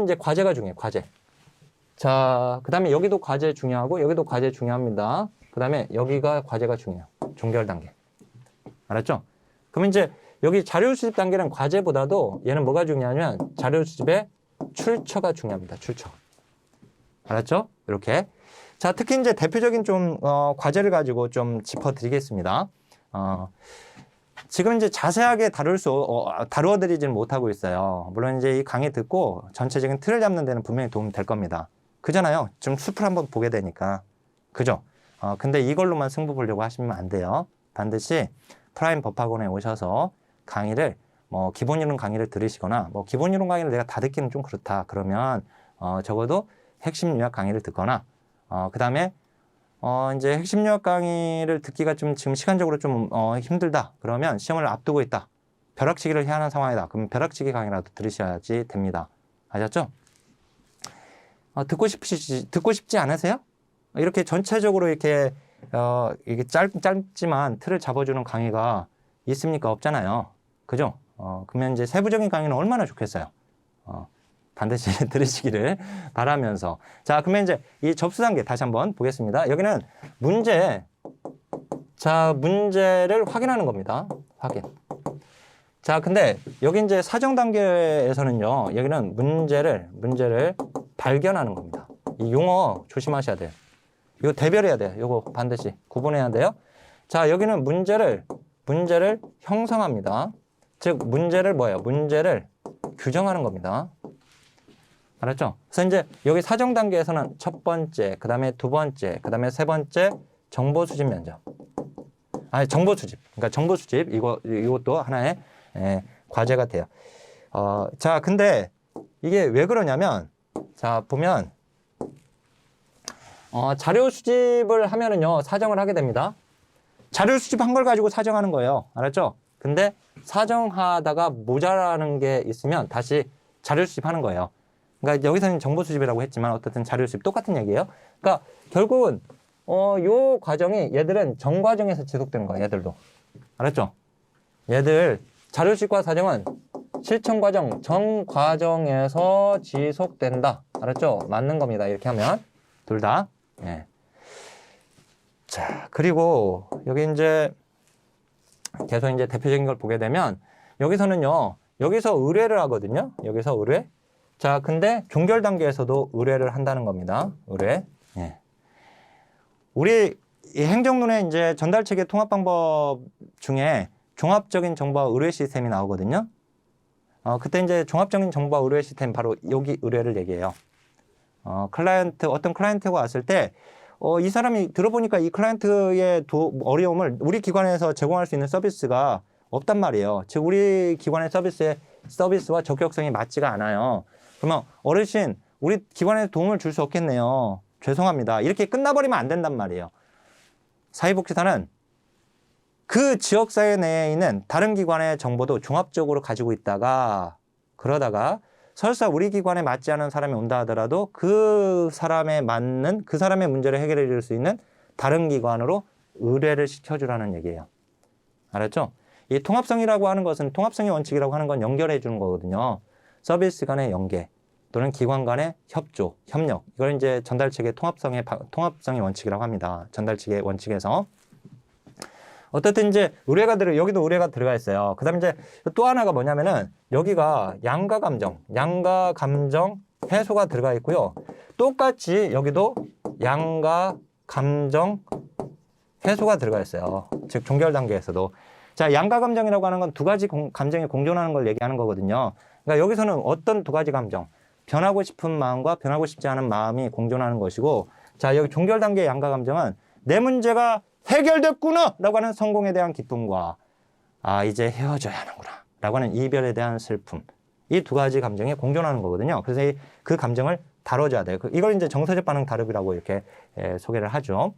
이제 과제가 중요해요. 과제. 자, 그 다음에 여기도 과제 중요하고 여기도 과제 중요합니다. 그 다음에 여기가 과제가 중요해요. 종결 단계. 알았죠? 그러면 이제 여기 자료 수집 단계는 과제보다도 얘는 뭐가 중요하냐면 자료 수집의 출처가 중요합니다. 출처. 알았죠? 이렇게. 자, 특히 이제 대표적인 좀 과제를 가지고 좀 짚어드리겠습니다. 지금 이제 자세하게 다루어드리지는 못하고 있어요. 물론 이제 이 강의 듣고 전체적인 틀을 잡는 데는 분명히 도움이 될 겁니다. 그잖아요. 좀 숲을 한번 보게 되니까. 그죠? 근데 이걸로만 승부 보려고 하시면 안 돼요. 반드시 프라임 법학원에 오셔서 강의를 기본 이론 강의를 들으시거나 기본 이론 강의를 내가 다 듣기는 좀 그렇다. 그러면 적어도 핵심 요약 강의를 듣거나 그 다음에 이제 핵심 요약 강의를 듣기가 좀 지금 시간적으로 좀 힘들다. 그러면 시험을 앞두고 있다. 벼락치기를 해야 하는 상황이다. 그럼 벼락치기 강의라도 들으셔야지 됩니다. 아셨죠? 듣고 싶지 않으세요? 이렇게 전체적으로 이렇게 이게 짧지만 틀을 잡아주는 강의가 있습니까? 없잖아요. 그죠? 그러면 이제 세부적인 강의는 얼마나 좋겠어요. 반드시 들으시기를 바라면서. 자, 그러면 이제 이 접수 단계 다시 한번 보겠습니다. 여기는 문제를 확인하는 겁니다. 확인. 자, 근데 여기 이제 사정 단계에서는요, 여기는 문제를 발견하는 겁니다. 이 용어 조심하셔야 돼요. 이거 대별해야 돼요. 이거 반드시 구분해야 돼요. 자, 여기는 문제를 형성합니다. 즉, 문제를 규정하는 겁니다. 알았죠? 그래서 이제 여기 사정 단계에서는 첫 번째, 그 다음에 두 번째, 그 다음에 세 번째 정보 수집 면접. 정보 수집. 그러니까 정보 수집 이것도 하나의 과제가 돼요. 자, 근데 이게 왜 그러냐면 자, 보면 자료 수집을 하면은요, 사정을 하게 됩니다. 자료 수집한 걸 가지고 사정하는 거예요. 알았죠? 근데 사정하다가 모자라는 게 있으면 다시 자료 수집하는 거예요. 그러니까 여기서는 정보 수집이라고 했지만 어떻든 자료 수집 똑같은 얘기예요. 그러니까 결국은 요 과정이 얘들은 정 과정에서 지속되는 거예요. 얘들도. 알았죠? 얘들 자료 수집과 사정은 실천 과정, 정 과정에서 지속된다. 알았죠? 맞는 겁니다. 이렇게 하면 둘 다. 예. 자, 그리고 여기 이제 계속 이제 대표적인 걸 보게 되면 여기서는요. 여기서 의뢰를 하거든요. 여기서 의뢰. 자, 근데 종결 단계에서도 의뢰를 한다는 겁니다. 의뢰. 예. 우리 이 행정론의 이제 전달체계 통합 방법 중에 종합적인 정보와 의뢰 시스템이 나오거든요. 그때 이제 종합적인 정보와 의뢰 시스템 바로 여기 의뢰를 얘기해요. 어떤 클라이언트가 왔을 때 이 사람이 들어보니까 이 클라이언트의 어려움을 우리 기관에서 제공할 수 있는 서비스가 없단 말이에요. 즉 우리 기관의 서비스와 적격성이 맞지가 않아요. 그러면 어르신 우리 기관에 도움을 줄 수 없겠네요. 죄송합니다. 이렇게 끝나버리면 안 된단 말이에요. 사회복지사는 그 지역사회 내에 있는 다른 기관의 정보도 종합적으로 가지고 있다가 그러다가 설사 우리 기관에 맞지 않은 사람이 온다 하더라도 그 사람에 맞는 그 사람의 문제를 해결해 줄 수 있는 다른 기관으로 의뢰를 시켜주라는 얘기예요. 알았죠? 이 통합성이라고 하는 것은 통합성의 원칙이라고 하는 건 연결해 주는 거거든요. 서비스 간의 연계 또는 기관 간의 협조, 협력. 이걸 이제 전달체계 통합성의 원칙이라고 합니다. 전달체계 원칙에서. 어떻든 이제 여기도 의뢰가 들어가 있어요. 그 다음에 이제 또 하나가 뭐냐면은 여기가 양가 감정 해소가 들어가 있고요. 똑같이 여기도 양가 감정 해소가 들어가 있어요. 즉 종결 단계에서도. 자, 양가 감정이라고 하는 건 두 가지 감정이 공존하는 걸 얘기하는 거거든요. 그러니까 여기서는 어떤 두 가지 감정, 변하고 싶은 마음과 변하고 싶지 않은 마음이 공존하는 것이고, 자, 여기 종결 단계 양가 감정은 내 문제가 해결됐구나 라고 하는 성공에 대한 기쁨과 이제 헤어져야 하는구나 라고 하는 이별에 대한 슬픔, 이 두 가지 감정이 공존하는 거거든요. 그래서 그 감정을 다뤄줘야 돼요. 이걸 이제 정서적 반응 다루기라고 이렇게 소개를 하죠.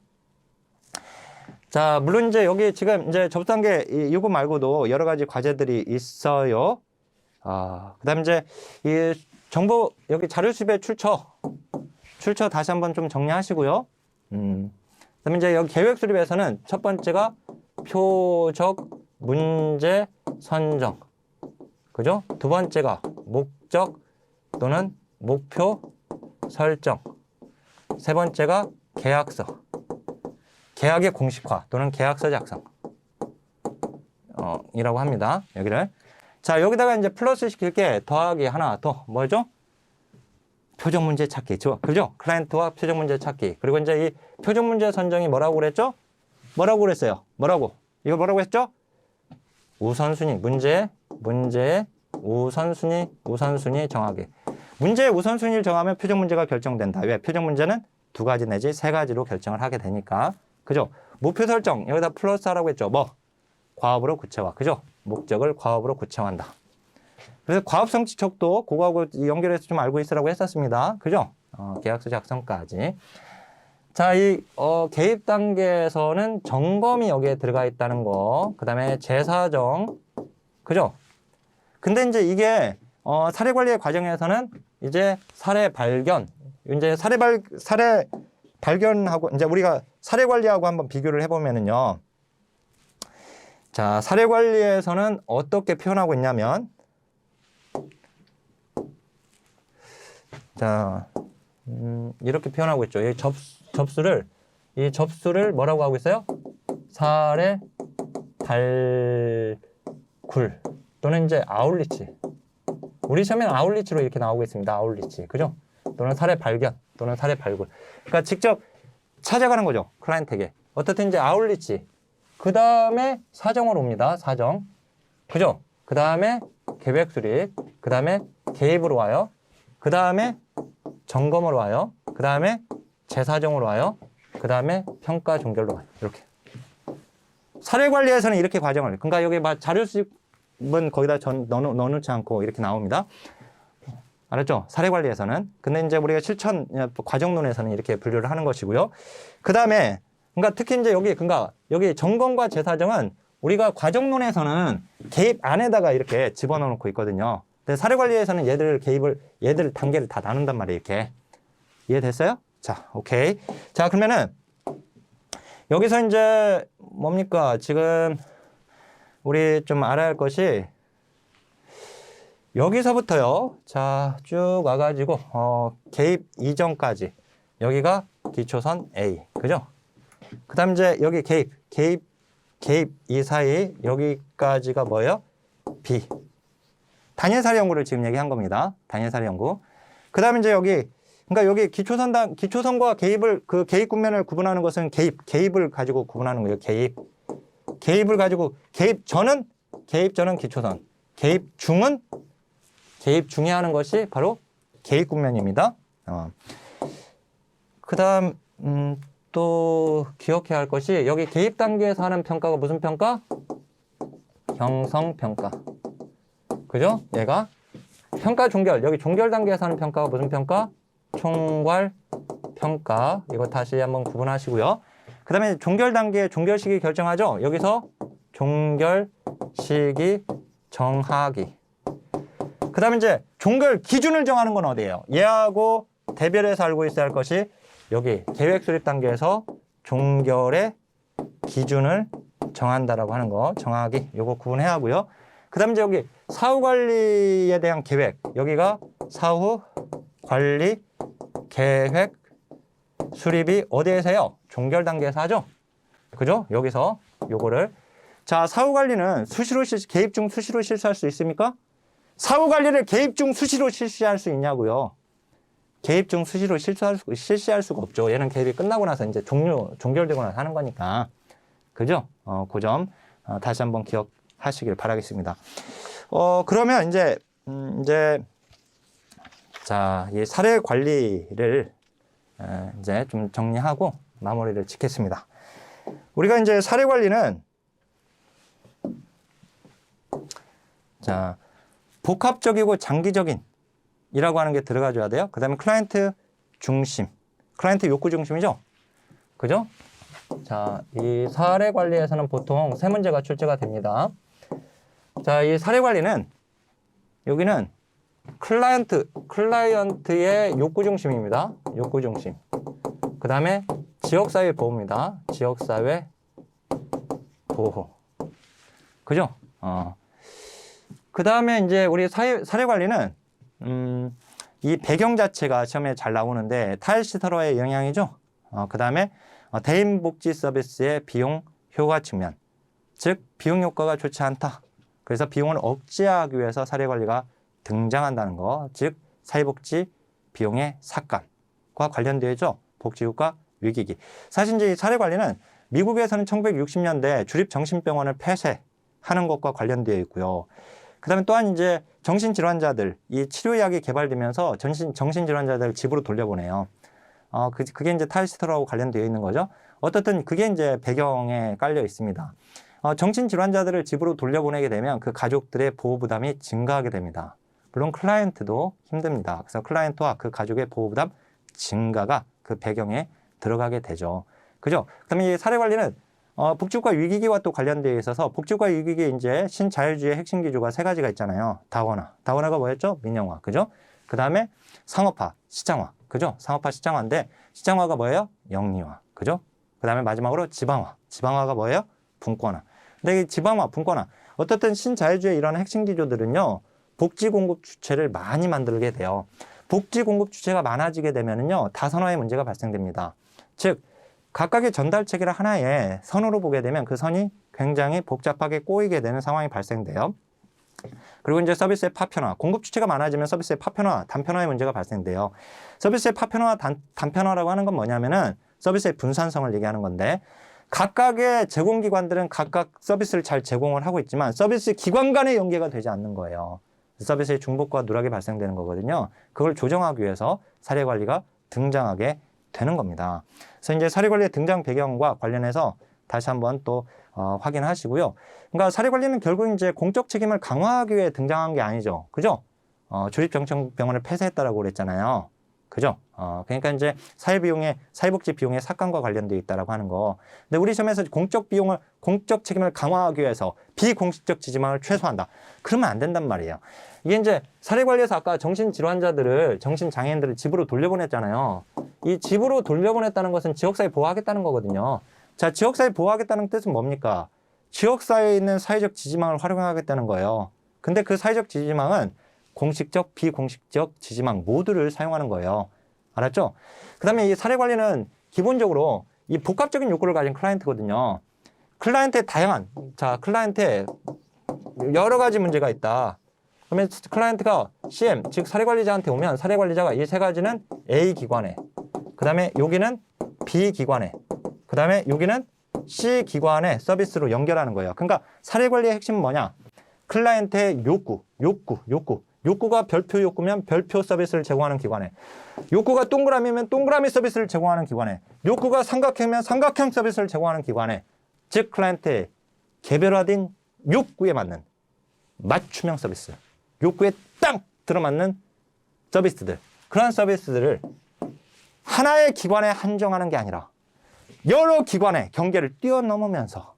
자, 물론 이제 여기 지금 이제 접수 단계 이거 말고도 여러 가지 과제들이 있어요. 그다음 이제 이 정보 여기 자료 수집의 출처 다시 한번 좀 정리하시고요. 그다음에 이제 여기 계획 수립에서는 첫 번째가 표적 문제 선정, 그죠? 두 번째가 목적 또는 목표 설정, 세 번째가 계약서, 계약의 공식화 또는 계약서 작성 이라고 합니다. 여기를. 자, 여기다가 이제 플러스 시킬 게 더하기 하나 더 뭐죠? 표적 문제 찾기. 그죠? 클라이언트와 표적 문제 찾기. 그리고 이제 이 표적 문제 선정이 뭐라고 그랬죠? 뭐라고 그랬어요? 이거 뭐라고 했죠? 우선순위. 문제의 우선순위 정하기. 문제의 우선순위를 정하면 표적 문제가 결정된다. 왜? 표적 문제는 두 가지 내지 세 가지로 결정을 하게 되니까. 그죠? 목표 설정. 여기다 플러스 하라고 했죠. 과업으로 구체화. 그죠? 목적을 과업으로 구체화한다. 그래서 과업성 지척도 그거하고 연결해서 좀 알고 있으라고 했었습니다. 그죠? 계약서 작성까지. 자, 이 개입 단계에서는 점검이 여기에 들어가 있다는 거. 그 다음에 재사정. 그죠? 근데 이제 이게 사례 관리의 과정에서는 이제 사례 발견. 이제 사례 발견하고 이제 우리가 사례 관리하고 한번 비교를 해보면은요. 자, 사례 관리에서는 어떻게 표현하고 있냐면, 자, 이렇게 표현하고 있죠. 이 접수를 뭐라고 하고 있어요? 사례 발굴 또는 이제 아웃리치. 우리 시험에는 아웃리치로 이렇게 나오고 있습니다. 아웃리치. 그죠? 또는 사례 발견 또는 사례 발굴. 그러니까 직접 찾아가는 거죠. 클라이언트에게. 어떻든 이제 아웃리치. 그 다음에 사정으로 옵니다. 사정. 그죠? 그 다음에 계획 수립. 그 다음에 개입으로 와요. 그 다음에 점검으로 와요. 그 다음에 재사정으로 와요. 그 다음에 평가 종결로 와요. 이렇게. 사례 관리에서는 이렇게 과정을. 그러니까 여기 자료 수집은 거기다 넣어놓지 않고 이렇게 나옵니다. 알았죠? 사례 관리에서는. 근데 이제 우리가 실천 과정론에서는 이렇게 분류를 하는 것이고요. 그 다음에 그러니까 특히 이제 여기 점검과 재사정은 우리가 과정론에서는 개입 안에다가 이렇게 집어넣어 놓고 있거든요. 근데 사례 관리에서는 얘들 단계를 다 나눈단 말이에요. 이렇게. 이해됐어요? 자, 오케이. 자, 그러면은 여기서 이제 뭡니까? 지금 우리 좀 알아야 할 것이 여기서부터요. 자, 쭉 와가지고 개입 이전까지 여기가 기초선 A. 그죠? 그 다음 이제 여기 개입 이 사이 여기까지가 뭐예요? B. 단일사례 연구를 지금 얘기한 겁니다. 단일사례 연구. 그 다음에 이제 여기 그러니까 여기 기초선과 개입을, 그 개입 국면을 구분하는 것은 개입을 가지고 구분하는 거예요. 개입을 가지고, 개입 전은 기초선, 개입 중에 하는 것이 바로 개입 국면입니다. 그 다음, 또 기억해야 할 것이, 여기 개입 단계에서 하는 평가가 무슨 평가? 형성평가. 그죠? 얘가 평가 종결, 여기 종결 단계에서 하는 평가가 무슨 평가? 총괄평가. 이거 다시 한번 구분하시고요. 그 다음에 종결 단계, 종결 시기 결정하죠? 여기서 종결 시기 정하기. 그 다음에 이제 종결 기준을 정하는 건 어디예요? 얘하고 대별해서 알고 있어야 할 것이 여기 계획 수립 단계에서 종결의 기준을 정한다라고 하는 거, 정하기. 요거 구분해야 하고요. 그 다음에 이제 여기 사후 관리에 대한 계획. 여기가 사후 관리 계획 수립이 어디에서요? 종결 단계에서 하죠? 그죠? 여기서 요거를. 자, 사후 관리는 개입 중 수시로 실시할 수 있습니까? 사후 관리를 개입 중 수시로 실시할 수 있냐고요? 개입 중 수시로 실시할 수가 없죠. 얘는 개입이 끝나고 나서 이제 종결되고 나서 하는 거니까. 그죠? 그 점 다시 한번 기억하시길 바라겠습니다. 그러면 이제 자, 이 사례 관리를 이제 좀 정리하고 마무리를 짓겠습니다. 우리가 이제 사례 관리는 자, 복합적이고 장기적인 이라고 하는 게 들어가줘야 돼요. 그 다음에 클라이언트 중심, 클라이언트 욕구 중심이죠. 그죠? 자, 이 사례 관리에서는 보통 세 문제가 출제가 됩니다. 자, 이 사례 관리는 여기는 클라이언트의 욕구 중심입니다. 욕구 중심. 그 다음에 지역사회 보호입니다. 지역사회 보호. 그죠? 그 다음에 이제 우리 사례 관리는 이 배경 자체가 시험에 잘 나오는데 타일 시설화의 영향이죠. 그 다음에 대인 복지 서비스의 비용 효과 측면, 즉 비용 효과가 좋지 않다. 그래서 비용을 억제하기 위해서 사례 관리가 등장한다는 거, 즉 사회복지 비용의 삭감과 관련되죠. 복지국가 위기기. 사실 이제 이 사례 관리는 미국에서는 1960년대 주립 정신병원을 폐쇄하는 것과 관련되어 있고요. 그 다음에 또한 이제 정신질환자들, 이 치료약이 개발되면서 정신질환자들 집으로 돌려보내요. 그게 이제 타일시설하고 관련되어 있는 거죠. 어떻든 그게 이제 배경에 깔려 있습니다. 정신질환자들을 집으로 돌려보내게 되면 그 가족들의 보호 부담이 증가하게 됩니다. 물론 클라이언트도 힘듭니다. 그래서 클라이언트와 그 가족의 보호 부담 증가가 그 배경에 들어가게 되죠. 그죠? 그 다음에 이 사례 관리는 복지국가 위기기와 또 관련되어 있어서 복지국가 위기기에 이제 신자유주의 핵심 기조가 세 가지가 있잖아요. 다원화가 뭐였죠? 민영화. 그죠? 그 다음에 상업화, 시장화. 그죠? 상업화, 시장화인데 시장화가 뭐예요? 영리화. 그죠? 그 다음에 마지막으로 지방화. 지방화가 뭐예요? 분권화. 근데 이 지방화, 분권화. 어떻든 신자유주의 이런 핵심 기조들은요. 복지 공급 주체를 많이 만들게 돼요. 복지 공급 주체가 많아지게 되면은요. 다선화의 문제가 발생됩니다. 즉 각각의 전달 체계를 하나의 선으로 보게 되면 그 선이 굉장히 복잡하게 꼬이게 되는 상황이 발생돼요. 그리고 이제 서비스의 파편화, 공급 주체가 많아지면 서비스의 파편화, 단편화의 문제가 발생돼요. 서비스의 파편화, 단편화라고 하는 건 뭐냐면은 서비스의 분산성을 얘기하는 건데 각각의 제공기관들은 각각 서비스를 잘 제공을 하고 있지만 서비스 기관 간의 연계가 되지 않는 거예요. 서비스의 중복과 누락이 발생되는 거거든요. 그걸 조정하기 위해서 사례관리가 등장하게 되는 겁니다. 그래서 이제 사례관리의 등장 배경과 관련해서 다시 한번 또 확인하시고요. 그러니까 사례관리는 결국 이제 공적 책임을 강화하기 위해 등장한 게 아니죠. 그죠? 주립정신병원을 폐쇄했다라고 그랬잖아요. 그죠? 그러니까 이제 사회복지 비용의 삭감과 관련되어 있다라고 하는 거. 근데 우리 시험에서 공적 책임을 강화하기 위해서 비공식적 지지망을 최소화한다. 그러면 안 된단 말이에요. 이게 이제 사례관리에서 아까 정신장애인들을 집으로 돌려보냈잖아요. 이 집으로 돌려보냈다는 것은 지역사회 보호하겠다는 거거든요. 자, 지역사회 보호하겠다는 뜻은 뭡니까? 지역사회에 있는 사회적 지지망을 활용하겠다는 거예요. 근데 그 사회적 지지망은 공식적, 비공식적 지지망 모두를 사용하는 거예요. 알았죠? 그 다음에 이 사례관리는 기본적으로 이 복합적인 욕구를 가진 클라이언트거든요. 클라이언트의 클라이언트에 여러 가지 문제가 있다. 그러면 클라이언트가 CM, 즉 사례관리자한테 오면 사례관리자가 이 세 가지는 A 기관에, 그 다음에 여기는 B 기관에, 그 다음에 여기는 C 기관에 서비스로 연결하는 거예요. 그러니까 사례관리의 핵심은 뭐냐? 클라이언트의 욕구가 별표 욕구면 별표 서비스를 제공하는 기관에, 욕구가 동그라미면 동그라미 서비스를 제공하는 기관에, 욕구가 삼각형이면 삼각형 서비스를 제공하는 기관에, 즉 클라이언트의 개별화된 욕구에 맞는 맞춤형 서비스, 욕구에 딱 들어맞는 서비스들, 그런 서비스들을 하나의 기관에 한정하는 게 아니라 여러 기관의 경계를 뛰어넘으면서,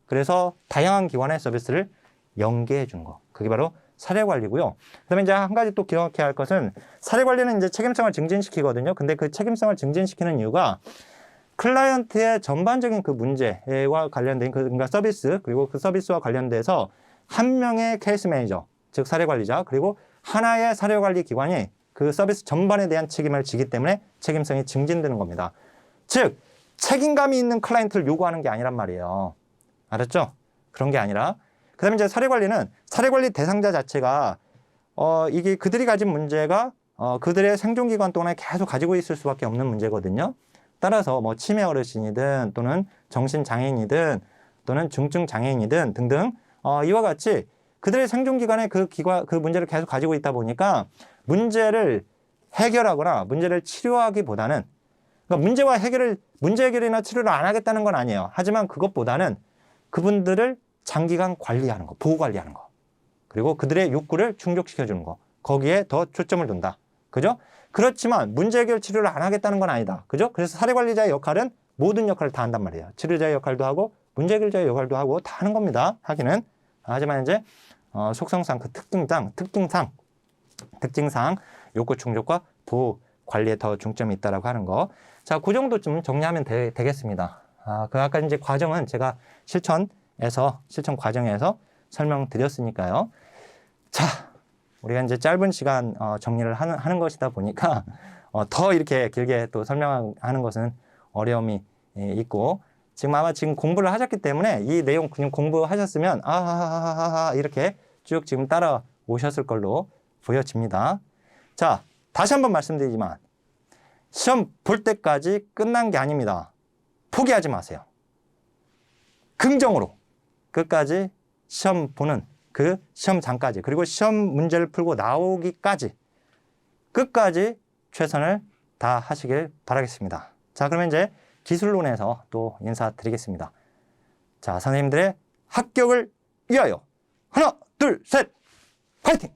그래서 다양한 기관의 서비스를 연계해 주는 거, 그게 바로 사례관리고요. 그다음에 이제 한 가지 또 기억해야 할 것은, 사례관리는 이제 책임성을 증진시키거든요. 근데 그 책임성을 증진시키는 이유가 클라이언트의 전반적인 그 문제와 관련된 그러니까 서비스, 그리고 그 서비스와 관련돼서 한 명의 케이스 매니저, 즉 사례관리자, 그리고 하나의 사례관리 기관이 그 서비스 전반에 대한 책임을 지기 때문에 책임성이 증진되는 겁니다. 즉 책임감이 있는 클라이언트를 요구하는 게 아니란 말이에요. 알았죠? 그런 게 아니라, 그 다음에 이제 사례관리는 사례관리 대상자 자체가 이게 그들이 가진 문제가 그들의 생존기간 동안에 계속 가지고 있을 수밖에 없는 문제거든요. 따라서 뭐 치매 어르신이든 또는 정신장애인이든 또는 중증 장애인이든 등등 이와 같이 그들의 생존기간에 그 문제를 계속 가지고 있다 보니까 문제를 해결하거나 문제를 치료하기보다는, 그러니까 문제 해결이나 치료를 안 하겠다는 건 아니에요. 하지만 그것보다는 그분들을 장기간 관리하는 거, 보호 관리하는 거, 그리고 그들의 욕구를 충족시켜주는 거, 거기에 더 초점을 둔다. 그죠? 그렇지만 문제 해결 치료를 안 하겠다는 건 아니다. 그죠? 그래서 사례관리자의 역할은 모든 역할을 다 한단 말이에요. 치료자의 역할도 하고 문제 해결자의 역할도 하고 다 하는 겁니다. 하기는. 하지만 이제 속성상 그 특징상 욕구 충족과 보호 관리에 더 중점이 있다라고 하는 거. 자, 그 정도쯤 정리하면 되겠습니다. 그 아까 이제 과정은 제가 실천 과정에서 설명드렸으니까요. 자, 우리가 이제 짧은 시간 정리를 하는 것이다 보니까 더 이렇게 길게 또 설명하는 것은 어려움이 있고, 지금 공부를 하셨기 때문에 이 내용 그냥 공부하셨으면 이렇게 쭉 지금 따라오셨을 걸로 보여집니다. 자, 다시 한번 말씀드리지만 시험 볼 때까지 끝난 게 아닙니다. 포기하지 마세요. 긍정으로 끝까지 시험 보는 그 시험장까지, 그리고 시험 문제를 풀고 나오기까지 끝까지 최선을 다하시길 바라겠습니다. 자, 그러면 이제 기술론에서 또 인사드리겠습니다. 자, 선생님들의 합격을 위하여 하나, 둘, 셋, 파이팅!